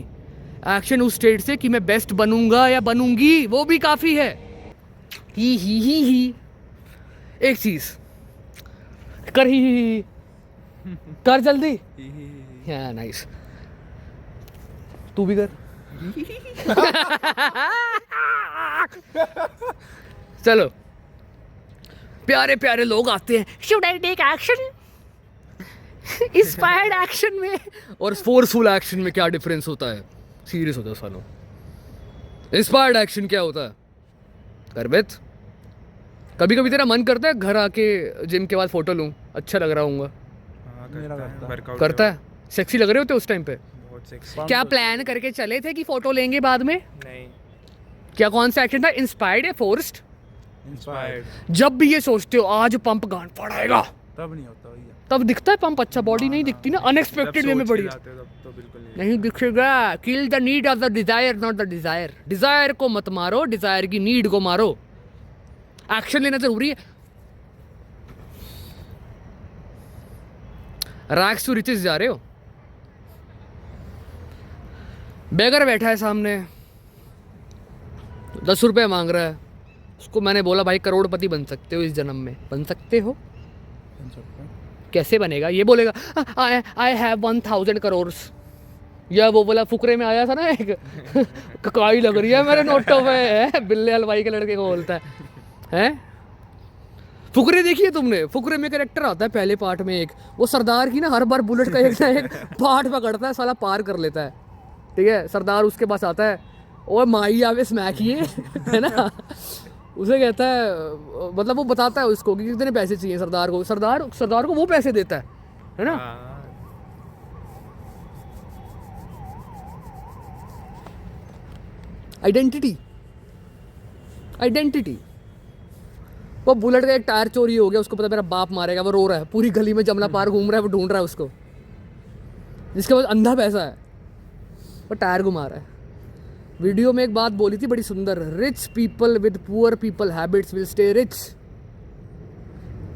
एक्शन उस स्टेट से कि मैं बेस्ट बनूंगा या बनूंगी, वो भी काफ़ी है। ही एक चीज़ कर, ही कर जल्दी। हाँ नाइस, तू भी कर। चलो, प्यारे प्यारे लोग आते हैं, should I take action? Inspired action में और फोर्सफुल एक्शन में क्या डिफरेंस होता है? सीरियस होता है सालों। इंस्पायर्ड एक्शन क्या होता है? कर बेत कभी कभी तेरा मन करता है घर आके जिम के बाद फोटो लूँ, अच्छा लग रहा हूँगा?
हाँ
मेरा
करता
करता
है
है।
वर्कआउट
करता है? सेक्सी लग रहे होते उस टाइम पे?
बहुत सेक्सी।
कौन
क्या
सा?
प्लान करके चले थे कि फोटो लेंगे बाद में?
नहीं
क्या कौन सा एक्शन था? इंस्पायर्ड या फोर्स्ड?
इंस्पायर्ड।
जब भी ये सोचते हो आज पंप गांड पड़ेगा,
तब नहीं होता भैया।
तब दिखता है पंप? अच्छा बॉडी नहीं दिखती ना, अनएक्सपेक्टेड वे में बड़ी
तब तो बिल्कुल नहीं।
नहीं दिखेगा। Kill the need of the desire, not the desire. Desire को मत मारो, डिजायर की नीड को मारो। एक्शन लेना जरूरी है। रैक्स टू रिचेस जा रहे हो? बेगर बैठा है सामने, 10 रुपए मांग रहा है। उसको मैंने बोला भाई करोड़पति बन सकते हो इस जन्म में। बन सकते हो?
बन सकता है।
कैसे बनेगा? ये बोलेगा आई हैव 1000 करोड़। या वो बोला फुकरे में आया था ना एक ककाई लग रही है मेरे नोटों पे, है बिल्ले हलवाई के लड़के को बोलता है। फुकरे देखिए तुमने? फुकरे में कैरेक्टर आता है पहले पार्ट में एक, वो सरदार की ना हर बार बुलेट का एक ना एक पार्ट पकड़ता है, साला पार कर लेता है। ठीक है, सरदार उसके पास आता है, और माई आवे स्मैक ये है ना, उसे कहता है, मतलब वो बताता है उसको कि कितने पैसे चाहिए सरदार को। सरदार को वो पैसे देता है ना।
हाँ
आइडेंटिटी, वो बुलेट का एक टायर चोरी हो गया, उसको पता मेरा बाप मारेगा, वो रो रहा है, पूरी गली में जमना पार घूम रहा है, वो ढूंढ रहा है उसको, जिसके पास अंधा पैसा है, वो टायर घुमा रहा है। वीडियो में एक बात बोली थी बड़ी सुंदर, rich people with poor people habits will stay rich,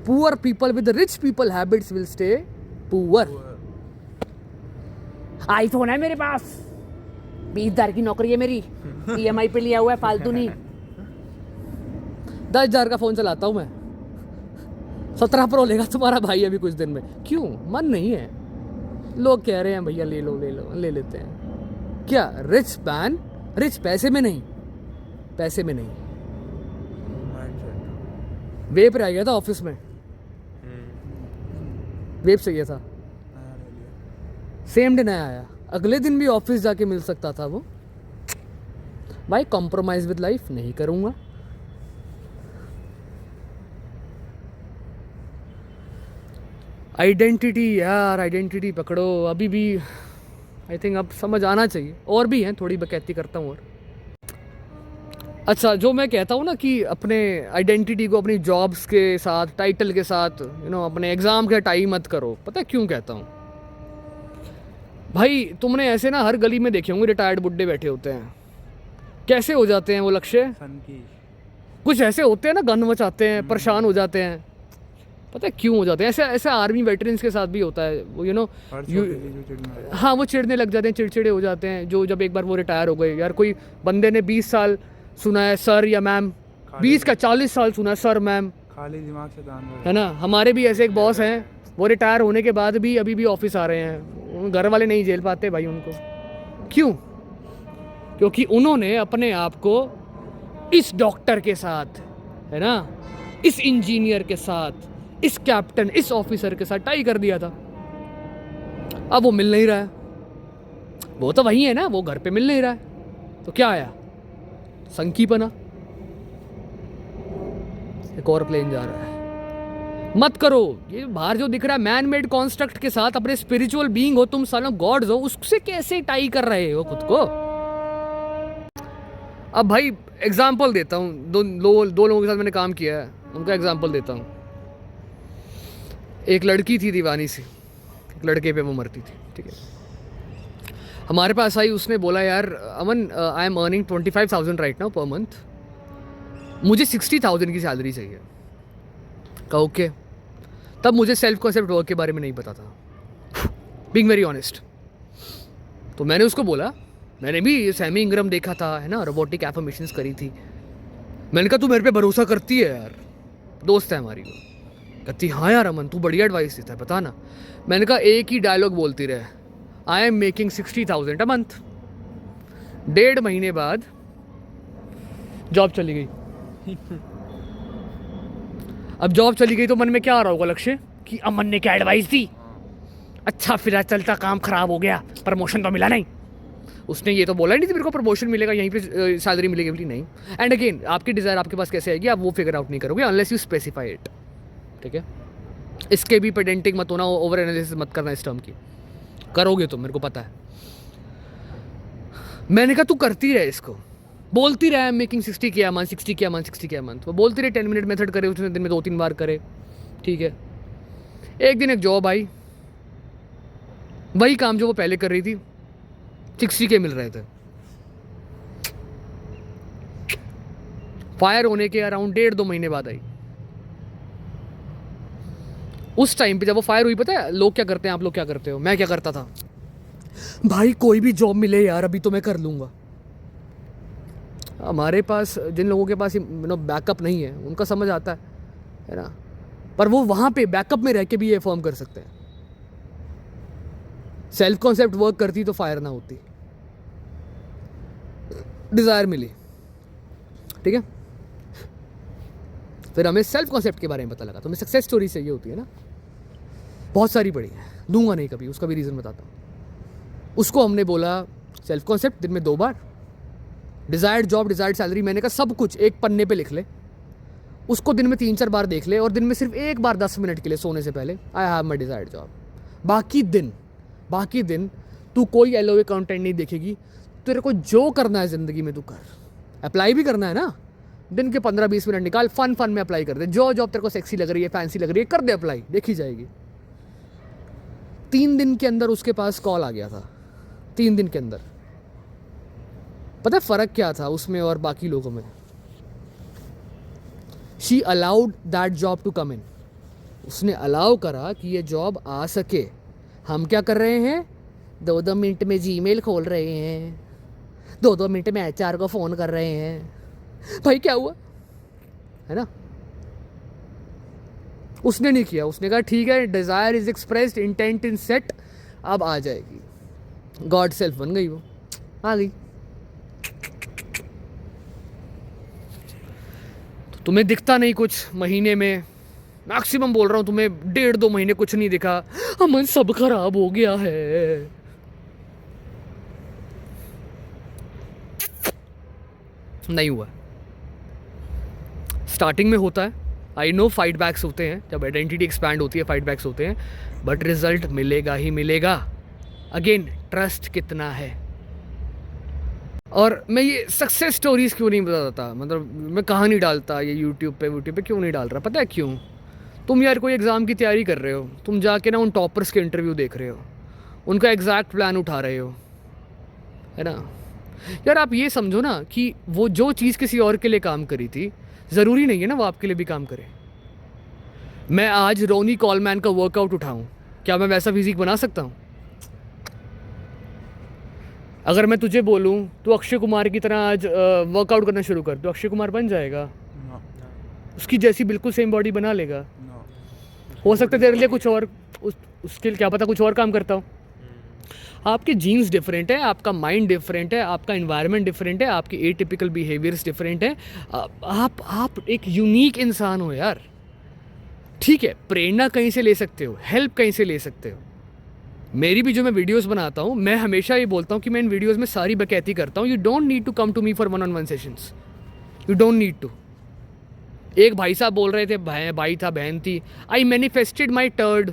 poor people with rich people habits will stay poor. IPhone है मेरे पास, 20,000 की नौकरी है मेरी, EMI पे लिया हुआ है, फालतू नहीं। 10,000 का फोन चलाता हूँ मैं, 17 प्रो लेगा तुम्हारा भाई अभी कुछ दिन में। क्यों? मन नहीं है, लोग कह रहे हैं भैया ले लो ले लेते हैं। क्या रिच मैन? रिच पैसे में नहीं, पैसे में नहीं।
माइंडसेट।
वेप रह गया था ऑफिस में, वेप चाहिए था,
नया ले लिया।
सेम डे नया आया, अगले दिन भी ऑफिस जाके मिल सकता था वो। भाई कॉम्प्रोमाइज विद लाइफ नहीं करूँगा। आइडेंटिटी यार, आइडेंटिटी पकड़ो अभी भी। आई थिंक अब समझ आना चाहिए। और भी हैं, थोड़ी बकैती करता हूँ और। अच्छा, जो मैं कहता हूँ ना कि अपने आइडेंटिटी को अपनी जॉब्स के साथ, टाइटल के साथ, अपने एग्ज़ाम के टाई मत करो। पता है क्यों कहता हूँ? भाई तुमने ऐसे ना हर गली में देखे होंगे रिटायर्ड बुड्ढे बैठे होते हैं, कैसे हो जाते हैं वो लक्ष्य?
सन की।
कुछ ऐसे होते हैं ना, गन मचाते हैं, परेशान हो जाते हैं। पता है क्यों हो जाते हैं? ऐसे आर्मी वेटरन्स के साथ भी होता है वो,
फर्स्ट होती थी जो चिढ़ने लगा।
हाँ, वो चिढ़ने लग जाते हैं, चिड़चिड़े हो जाते हैं। जो जब एक बार वो रिटायर हो गए, यार कोई बंदे ने 20 साल सुना है सर या मैम, 20 का 40 साल सुना है सर मैम,
खाली दिमाग से दान
है ना। हमारे भी ऐसे एक बॉस हैं, वो रिटायर होने के बाद भी अभी भी ऑफिस आ रहे हैं। घर वाले नहीं झेल पाते भाई उनको। क्यों? क्योंकि उन्होंने अपने आप को इस डॉक्टर के साथ, है ना, इस इंजीनियर के साथ, इस कैप्टन, इस ऑफिसर के साथ टाई कर दिया था। अब वो मिल नहीं रहा है, वो तो वही है ना, वो घर पे मिल नहीं रहा है, तो क्या आया? संकीपना। एक और प्लेन जा रहा है। मत करो ये बाहर जो दिख रहा है मैन मेड कॉन्स्ट्रक्ट के साथ, अपने स्पिरिचुअल बीइंग हो तुम, सालों गॉड्स हो, उससे कैसे टाई कर रहे हो खुद को? अब भाई एग्जाम्पल देता हूँ, दो लोगों के साथ मैंने काम किया है, उनका एग्जाम्पल देता हूँ। एक लड़की थी दीवानी सी, एक लड़के पे वो मरती थी, ठीक है। हमारे पास आई, उसने बोला यार Aman, I am earning 25,000 right now per month, मुझे 60,000 की सैलरी चाहिए। कहा ओके। तब मुझे सेल्फ कॉन्सेप्ट वर्क के बारे में नहीं पता था, बीइंग वेरी ऑनेस्ट। तो मैंने उसको बोला, मैंने भी सैमी इंग्रम देखा था, है ना, रोबोटिक एफर्मेशंस करी थी। मैंने कहा तू मेरे पे भरोसा करती है यार, दोस्त है हमारी। वो कहती हाँ यार अमन तू बढ़िया एडवाइस देता है, बता ना। मैंने कहा एक ही डायलॉग बोलती रहे, I am making 60,000 a month. 1.5 महीने बाद जॉब चली गई। अब जॉब चली गई तो मन में क्या आ रहा होगा लक्ष्य, कि अमन ने क्या एडवाइस दी, अच्छा फिर चलता काम खराब हो गया, प्रमोशन तो मिला नहीं, उसने ये तो बोला ही नहीं था मेरे को प्रमोशन मिलेगा, यहीं पे सैलरी मिलेगी, बोली नहीं। एंड अगेन आपकी डिज़ायर आपके पास कैसे आएगी, आप वो फिगर आउट नहीं करोगे अनलेस यू स्पेसिफाई इट, ठीक है। इसके भी पेडेंटिक मत होना, ओवर एनालिसिस मत करना इस टर्म की, करोगे तो मेरे को पता है। मैंने कहा तू करती रहे इसको, बोलती रहे मेकिंग 60 किया मंथ, 60 किया मंथ, 60 किया मंथ, वो बोलती रहे 10 मिनट मेथड करे, उसने दिन में 2-3 बार करे, ठीक है। एक दिन एक जॉब आई, वही काम जो वो पहले कर रही थी, 60 के मिल रहे थे। फायर होने के अराउंड 1.5-2 महीने बाद आई। उस टाइम पे जब वो फायर हुई, पता है लोग क्या करते हैं, आप लोग क्या करते हो, मैं क्या करता था, भाई कोई भी जॉब मिले यार अभी तो मैं कर लूँगा। हमारे पास जिन लोगों के पास बैकअप नहीं है उनका समझ आता है ना, पर वो वहाँ पे बैकअप में रह के भी ये फॉर्म कर सकते हैं। सेल्फ कॉन्सेप्ट वर्क करती तो फायर ना होती, डिज़ायर मिली, ठीक है। फिर हमें सेल्फ कॉन्सेप्ट के बारे में पता लगा, तो हमें सक्सेस स्टोरी चाहिए होती है ना, बहुत सारी पड़ी है, दूंगा नहीं कभी, उसका भी रीज़न बताता हूँ। उसको हमने बोला सेल्फ कॉन्सेप्ट दिन में 2 बार, डिज़ायर्ड जॉब, डिज़ायर्ड सैलरी, मैंने कहा सब कुछ एक पन्ने पे लिख ले, उसको दिन में 3-4 बार देख ले, और दिन में सिर्फ एक बार 10 मिनट के लिए सोने से पहले I have my desired job. बाकी दिन तू कोई LOA कंटेंट नहीं देखेगी, तेरे को जो करना है ज़िंदगी में तू कर, अप्लाई भी करना है ना, दिन के 15-20 मिनट निकाल, फन में अप्लाई कर दे, जो जॉब तेरे को सेक्सी लग रही है, फैंसी लग रही है, कर दे अप्लाई, देखी जाएगी। 3 दिन के अंदर उसके पास कॉल आ गया था, 3 दिन के अंदर। पता है फ़र्क क्या था उसमें और बाकी लोगों में, she allowed that job to come in, उसने अलाउ करा कि ये जॉब आ सके। हम क्या कर रहे हैं, 2-2 मिनट में जीमेल खोल रहे हैं, 2-2 मिनट में HR को फ़ोन कर रहे हैं, भाई क्या हुआ, है ना। उसने नहीं किया, उसने कहा ठीक है, desire is expressed, intent in set, अब आ जाएगी। गॉड सेल्फ बन गई, वो आ गई। तो तुम्हें दिखता नहीं कुछ महीने में, मैक्सिमम बोल रहा हूँ तुम्हें 1.5-2 महीने कुछ नहीं दिखा, अमन सब खराब हो गया है। नहीं हुआ, स्टार्टिंग में होता है, आई नो फाइट बैक्स होते हैं, जब आइडेंटिटी एक्सपैंड होती है फाइट बैक्स होते हैं, बट रिजल्ट मिलेगा ही मिलेगा। अगेन ट्रस्ट कितना है। और मैं ये सक्सेस स्टोरीज क्यों नहीं बताता, मतलब मैं कहानी डालता ये यूट्यूब पे क्यों नहीं डाल रहा, पता है क्यों। तुम यार कोई एग्ज़ाम की तैयारी कर रहे हो, तुम जाके ना उन टॉपर्स के इंटरव्यू देख रहे हो, उनका एग्जैक्ट प्लान उठा रहे हो, है ना। यार आप ये समझो ना कि वो जो चीज़ किसी और के लिए काम करी थी, ज़रूरी नहीं है ना वो आपके लिए भी काम करे। मैं आज रोनी कॉलमैन का वर्कआउट उठाऊं, क्या मैं वैसा फिजिक बना सकता हूँ? अगर मैं तुझे बोलूं तो अक्षय कुमार की तरह आज वर्कआउट करना शुरू कर, तो अक्षय कुमार बन जाएगा?
नो
उसकी जैसी बिल्कुल सेम बॉडी बना लेगा?
नो
हो सकता है तेरे लिए कुछ और, उसके लिए क्या पता कुछ और काम करता हो। आपके जीन्स डिफरेंट है, आपका माइंड डिफरेंट है, आपका इन्वायरमेंट डिफरेंट है, आपके एटिपिकल बिहेवियर्स डिफरेंट है। आप एक यूनिक इंसान हो यार। ठीक है, प्रेरणा कहीं से ले सकते हो, हेल्प कहीं से ले सकते हो। मेरी भी जो मैं वीडियोस बनाता हूँ, मैं हमेशा ये बोलता हूँ कि मैं इन वीडियोस में सारी बकैती करता हूँ। You don't need to come to me for 1-on-1 sessions, you don't need to. एक भाई साहब बोल रहे थे, भाई था बहन थी, आई मैनिफेस्टेड माई टर्ड।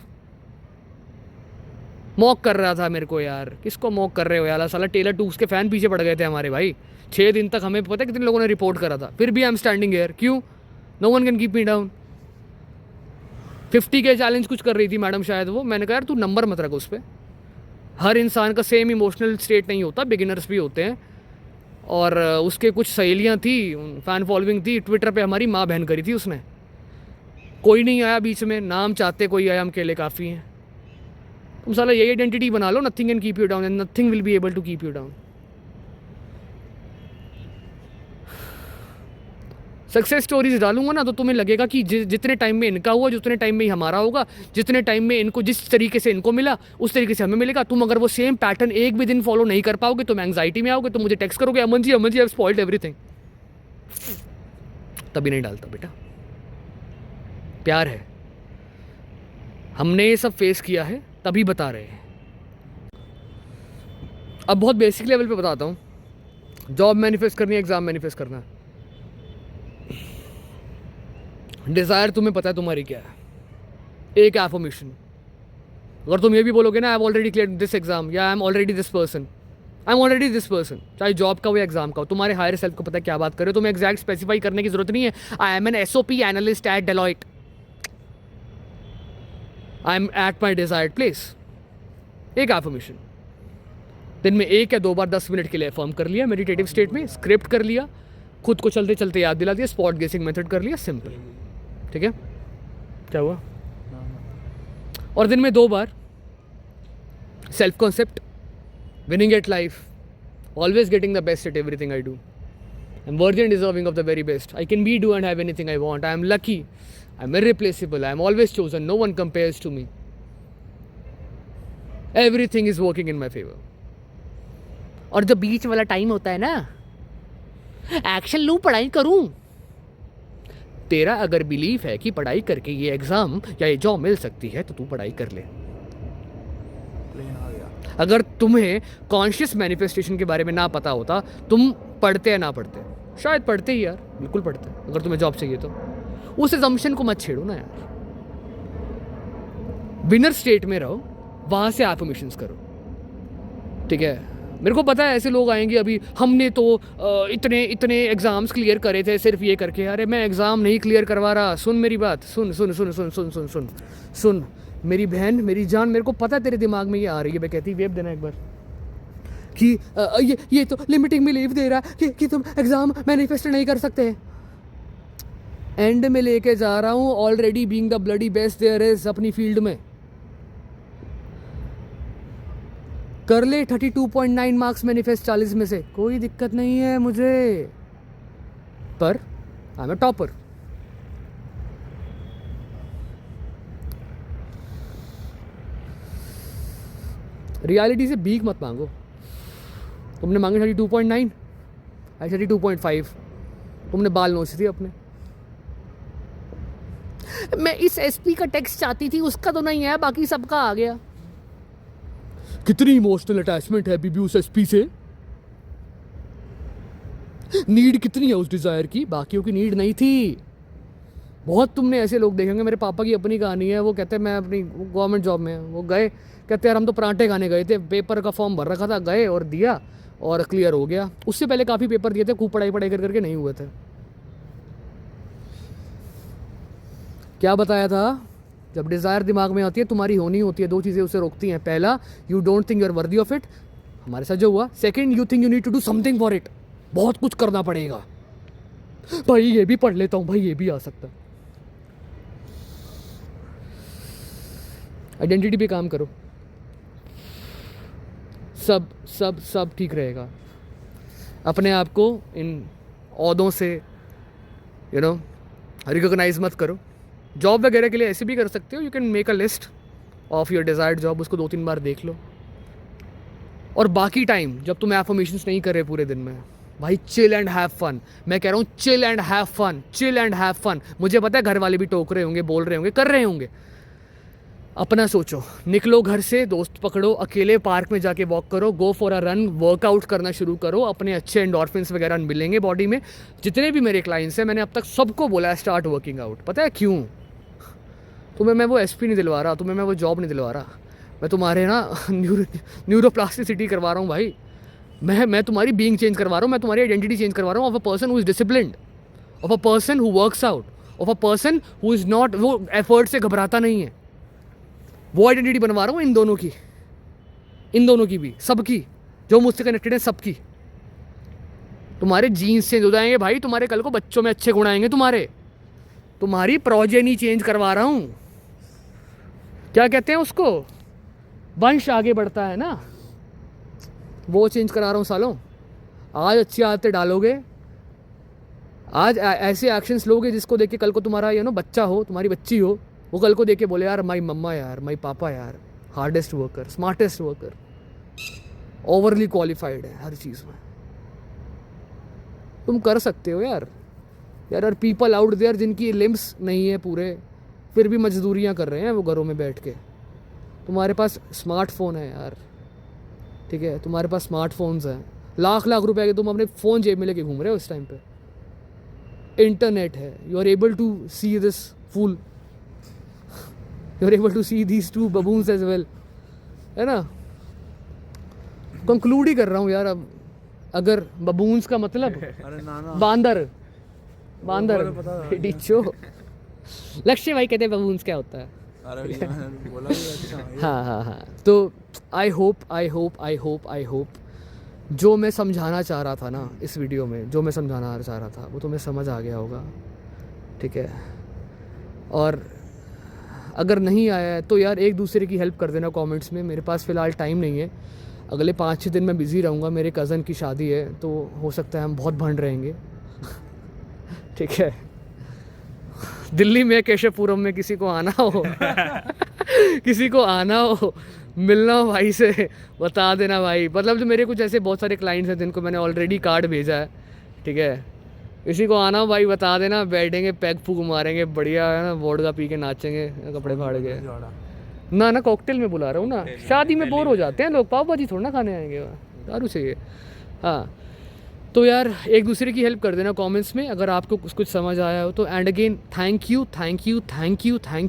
मॉक कर रहा था मेरे को यार। किसको मॉक कर रहे हो यार, साला टेलर टूक्स के फैन पीछे पड़ गए थे हमारे भाई। 6 दिन तक हमें पता है कितने लोगों ने रिपोर्ट करा था, फिर भी आई एम स्टैंडिंग हियर। क्यों? No one can keep me down. 50 के चैलेंज कुछ कर रही थी मैडम शायद वो, मैंने कहा यार तू नंबर मत रख उस पर। हर इंसान का सेम इमोशनल स्टेट नहीं होता, बिगिनर्स भी होते हैं। और उसके कुछ सहेलियाँ थी, फ़ैन फॉलोइंग थी, ट्विटर पे हमारी माँ बहन करी थी उसने। कोई नहीं आया बीच में, नाम चाहते कोई आया, हम अकेले काफ़ी हैं। तुम साला यही आइडेंटिटी बना लो, nothing can keep you down and nothing will be able to keep you down. Success stories डालूंगा ना तो तुम्हें लगेगा कि जितने टाइम में इनका हुआ, जितने टाइम में ही हमारा होगा, जितने टाइम में इनको जिस तरीके से इनको मिला उस तरीके से हमें मिलेगा। तुम अगर वो सेम पैटर्न एक भी दिन फॉलो नहीं कर पाओगे, तुम एंग्जाइटी में आओगे, तुम मुझे टेक्स्ट करोगे, Aman ji I have spoiled everything. तभी नहीं डालता बेटा, प्यार है। हमने ये सब फेस किया है तभी बता रहे हैं। अब बहुत बेसिक लेवल पे बताता हूँ, जॉब मैनिफेस्ट करनी है, एग्ज़ाम मैनिफेस्ट करना है। डिज़ायर तुम्हें पता है तुम्हारी क्या है, एक एफर्मेशन। अगर तुम ये भी बोलोगे ना I have already clear this exam, या I am already this person, I am already this person, चाहे जॉब का हो या एग्जाम का हो, तुम्हारे हायर सेल्फ को पता है क्या बात करे, तुम्हें एग्जैक्ट स्पेसिफाई करने की जरूरत नहीं है। I am an SOP analyst at Deloitte, I am at my desired place. एक एफर्मेशन दिन में 1 या 2 बार 10 मिनट के लिए फॉर्म कर लिया, मेडिटेटिव स्टेट में स्क्रिप्ट कर लिया, खुद को चलते चलते याद दिला दिया, स्पॉट गेसिंग मेथड कर लिया, सिंपल। ठीक है, क्या हुआ? और दिन में 2 बार self concept, winning at life, always getting the best at everything I do, I am worthy and deserving of the very best, I can be do and have anything I want, I am lucky, I am irreplaceable, I am always chosen, no one compares to me, everything is working in my favour. और जो बीच वाला टाइम होता है ना, एक्शन लूँ पढ़ाई करूँ, तेरा अगर बिलीफ है कि पढ़ाई करके ये एग्ज़ाम या ये जॉब मिल सकती है तो तू पढ़ाई कर ले।
प्लेन आ गया।
अगर तुम्हें कॉन्शियस मैनिफेस्टेशन के बारे में ना पता होता, तुम पढ़ते या ना पढ़ते, शायद पढ़ते ही यार, बिल्कुल पढ़ते। अगर तुम्हें जॉब चाहिए तो उस एजम्पशन को मत छेड़ो ना यार, विनर स्टेट में रहो, वहाँ से एफर्मेशंस करो। ठीक है, मेरे को पता है ऐसे लोग आएंगे अभी, हमने तो इतने एग्जाम्स क्लियर करे थे सिर्फ ये करके। अरे मैं एग्ज़ाम नहीं क्लियर करवा रहा, सुन मेरी बात, सुन सुन सुन सुन सुन सुन सुन सुन मेरी बहन, मेरी जान, मेरे को पता तेरे दिमाग में ये आ रही है, मैं कहती वेब देना एक बार कि ये तो लिमिटिंग बिलीफ दे रहा है कि तुम एग्ज़ाम मैनिफेस्ट नहीं कर सकते। एंड में लेके जा रहा हूँ, already being the bloody best there is अपनी फील्ड में। कर ले 32.9 मार्क्स मैनिफेस्ट 40 में से, कोई दिक्कत नहीं है मुझे, पर I am a topper. Reality से भीख मत मांगो। तुमने मांगे 32.9, आई 32.5, तुमने बाल नोचे थे अपने। मैं इस SP का टेक्स्ट चाहती थी, उसका तो नहीं है, बाकी सबका आ गया। कितनी इमोशनल अटैचमेंट है बीबी उस SP से, नीड कितनी है उस डिजायर की, बाकियों की नीड नहीं थी। बहुत तुमने ऐसे लोग देखेंगे, मेरे पापा की अपनी कहानी है, वो कहते हैं मैं अपनी गवर्नमेंट जॉब में, वो गए, कहते यार हम तो परांठे खाने गए थे, पेपर का फॉर्म भर रखा था, गए और दिया और क्लियर हो गया। उससे पहले काफ़ी पेपर दिए थे, खूब पढ़ाई करके नहीं हुए थे। क्या बताया था? जब डिज़ायर दिमाग में आती है, तुम्हारी होनी होती है, 2 चीज़ें उसे रोकती हैं। पहला, you don't think you are worthy of it, हमारे साथ जो हुआ। Second, you think you need to do something for it, बहुत कुछ करना पड़ेगा, भाई ये भी पढ़ लेता हूँ, भाई ये भी आ सकता। आइडेंटिटी पे काम करो, सब सब सब ठीक रहेगा। अपने आप को इन औहदों से रिकॉग्नाइज मत करो। जॉब वगैरह के लिए ऐसे भी कर सकते हो, you can make a list of your desired job, उसको 2-3 बार देख लो। और बाकी टाइम जब तुम एफर्मेशंस नहीं कर रहे पूरे दिन में, भाई चिल एंड हैव फन। मैं कह रहा हूँ chill and have fun, chill and have fun. मुझे पता है घर वाले भी टोक रहे होंगे, बोल रहे होंगे, कर रहे होंगे। अपना सोचो, निकलो घर से, दोस्त पकड़ो, अकेले पार्क में जाके वॉक करो, go for a run, workout करना शुरू करो, अपने अच्छे एंडोर्फिन्स वगैरह मिलेंगे बॉडी में। जितने भी मेरे क्लाइंट्स हैं, मैंने अब तक सबको बोला है स्टार्ट वर्किंग आउट। पता है क्यों? तुम्हें मैं वो SP नहीं दिलवा रहा, तुम्हें मैं वो जॉब नहीं दिलवा रहा, मैं तुम्हारे ना न्यूरोप्लास्टिसिटी करवा रहा हूँ भाई। मैं तुम्हारी बीइंग चेंज करवा रहा हूँ, मैं तुम्हारी आइडेंटिटी चेंज करवा रहा हूँ, of a person who is disciplined, of a person who works out, of a person who is not, वो एफर्ट से घबराता नहीं है। वो आइडेंटिटी बनवा रहा हूँ इन दोनों की भी, सबकी जो मुझसे कनेक्टेड है, सबकी। तुम्हारे जीन्स चेंज हो जाएंगे भाई, तुम्हारे कल को बच्चों में अच्छे गुण आएंगे, तुम्हारी प्रोजेनी चेंज करवा रहा हूँ। क्या कहते हैं उसको, वंश आगे बढ़ता है ना, वो चेंज करा रहा हूँ सालों। आज अच्छी आदतें डालोगे, आज ऐसे एक्शंस लोगे जिसको देख के कल को तुम्हारा बच्चा हो, तुम्हारी बच्ची हो, वो कल को देख के बोले यार माई मम्मा यार, माई पापा यार, hardest worker, smartest worker, overly qualified है हर चीज़ में। तुम कर सकते हो यार। आर पीपल आउट देयर जिनकी लिम्स नहीं है पूरे, फिर भी मजदूरियाँ कर रहे हैं वो घरों में बैठ के। तुम्हारे पास स्मार्टफोन है यार, ठीक है, तुम्हारे पास स्मार्टफोन्स हैं, लाख लाख रुपए के तुम अपने फ़ोन जेब में लेके घूम रहे हो इस टाइम पे, इंटरनेट है, you are able to see this fool, you are able to see these two baboons as well, है ना। कंक्लूड ही कर रहा हूँ यार अब, अगर बबून्स का मतलब
अरे नाना
बांदर, बांदर
वो तो पता
डिचो। लक्ष्य भाई कहते हैं बबून्स क्या होता है।
अरे भैया मैंने बोला भी अच्छा ये
हाँ, तो आई होप जो मैं समझाना चाह रहा था ना इस वीडियो में, जो मैं समझाना चाह रहा था वो तुम्हें समझ आ गया होगा, ठीक है। और अगर नहीं आया है तो यार एक दूसरे की हेल्प कर देना कमेंट्स में। मेरे पास फ़िलहाल टाइम नहीं है, अगले 5-6 दिन मैं बिज़ी रहूँगा, मेरे कज़न की शादी है तो हो सकता है हम बहुत भंड रहेंगे। ठीक है, दिल्ली में केशवपुरम में किसी को आना हो किसी को आना हो, मिलना हो भाई से, बता देना भाई। मतलब जो मेरे कुछ ऐसे बहुत सारे क्लाइंट्स हैं जिनको मैंने ऑलरेडी कार्ड भेजा है, ठीक है, किसी को आना हो भाई बता देना, बैठेंगे पैग फूक मारेंगे बढ़िया, है ना, वोडका पी के नाचेंगे कपड़े फाड़ के।
जोड़ा
ना कॉकटेल में बुला रहा हूँ ना, शादी में बोर हो जाते हैं लोग, पाव भाजी थोड़ा ना खाने आएंगे, दारू चाहिए। हाँ, तो यार एक दूसरे की हेल्प कर देना कमेंट्स में अगर आपको कुछ समझ आया हो तो। एंड अगेन थैंक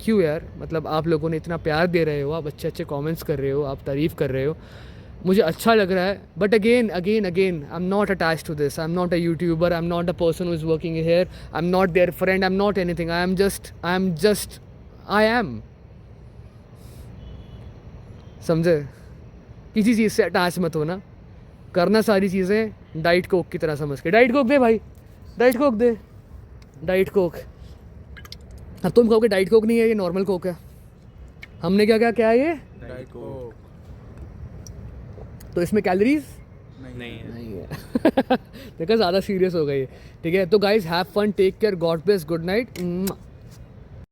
यू यार, मतलब आप लोगों ने इतना प्यार दे रहे हो, आप अच्छे अच्छे कमेंट्स कर रहे हो, आप तारीफ़ कर रहे हो, मुझे अच्छा लग रहा है। But again I am not attach to this, I am not a YouTuber, I am not a person who is working here, I am not their friend, I am not anything, I am समझे। किसी चीज़ से अटैच मत होना, करना सारी चीज़ें डाइट कोक की तरह समझ के। डाइट कोक दे भाई, डाइट कोक दे, डाइट कोक। अब तुम कहोगे डाइट कोक नहीं है, ये नॉर्मल कोक है। हमने क्या क्या है ये,
डाइट कोक
तो इसमें कैलोरीज
नहीं है।
नहीं है। देखा ज़्यादा सीरियस हो गई, ठीक है। तो guys have fun, take care, God bless, good night.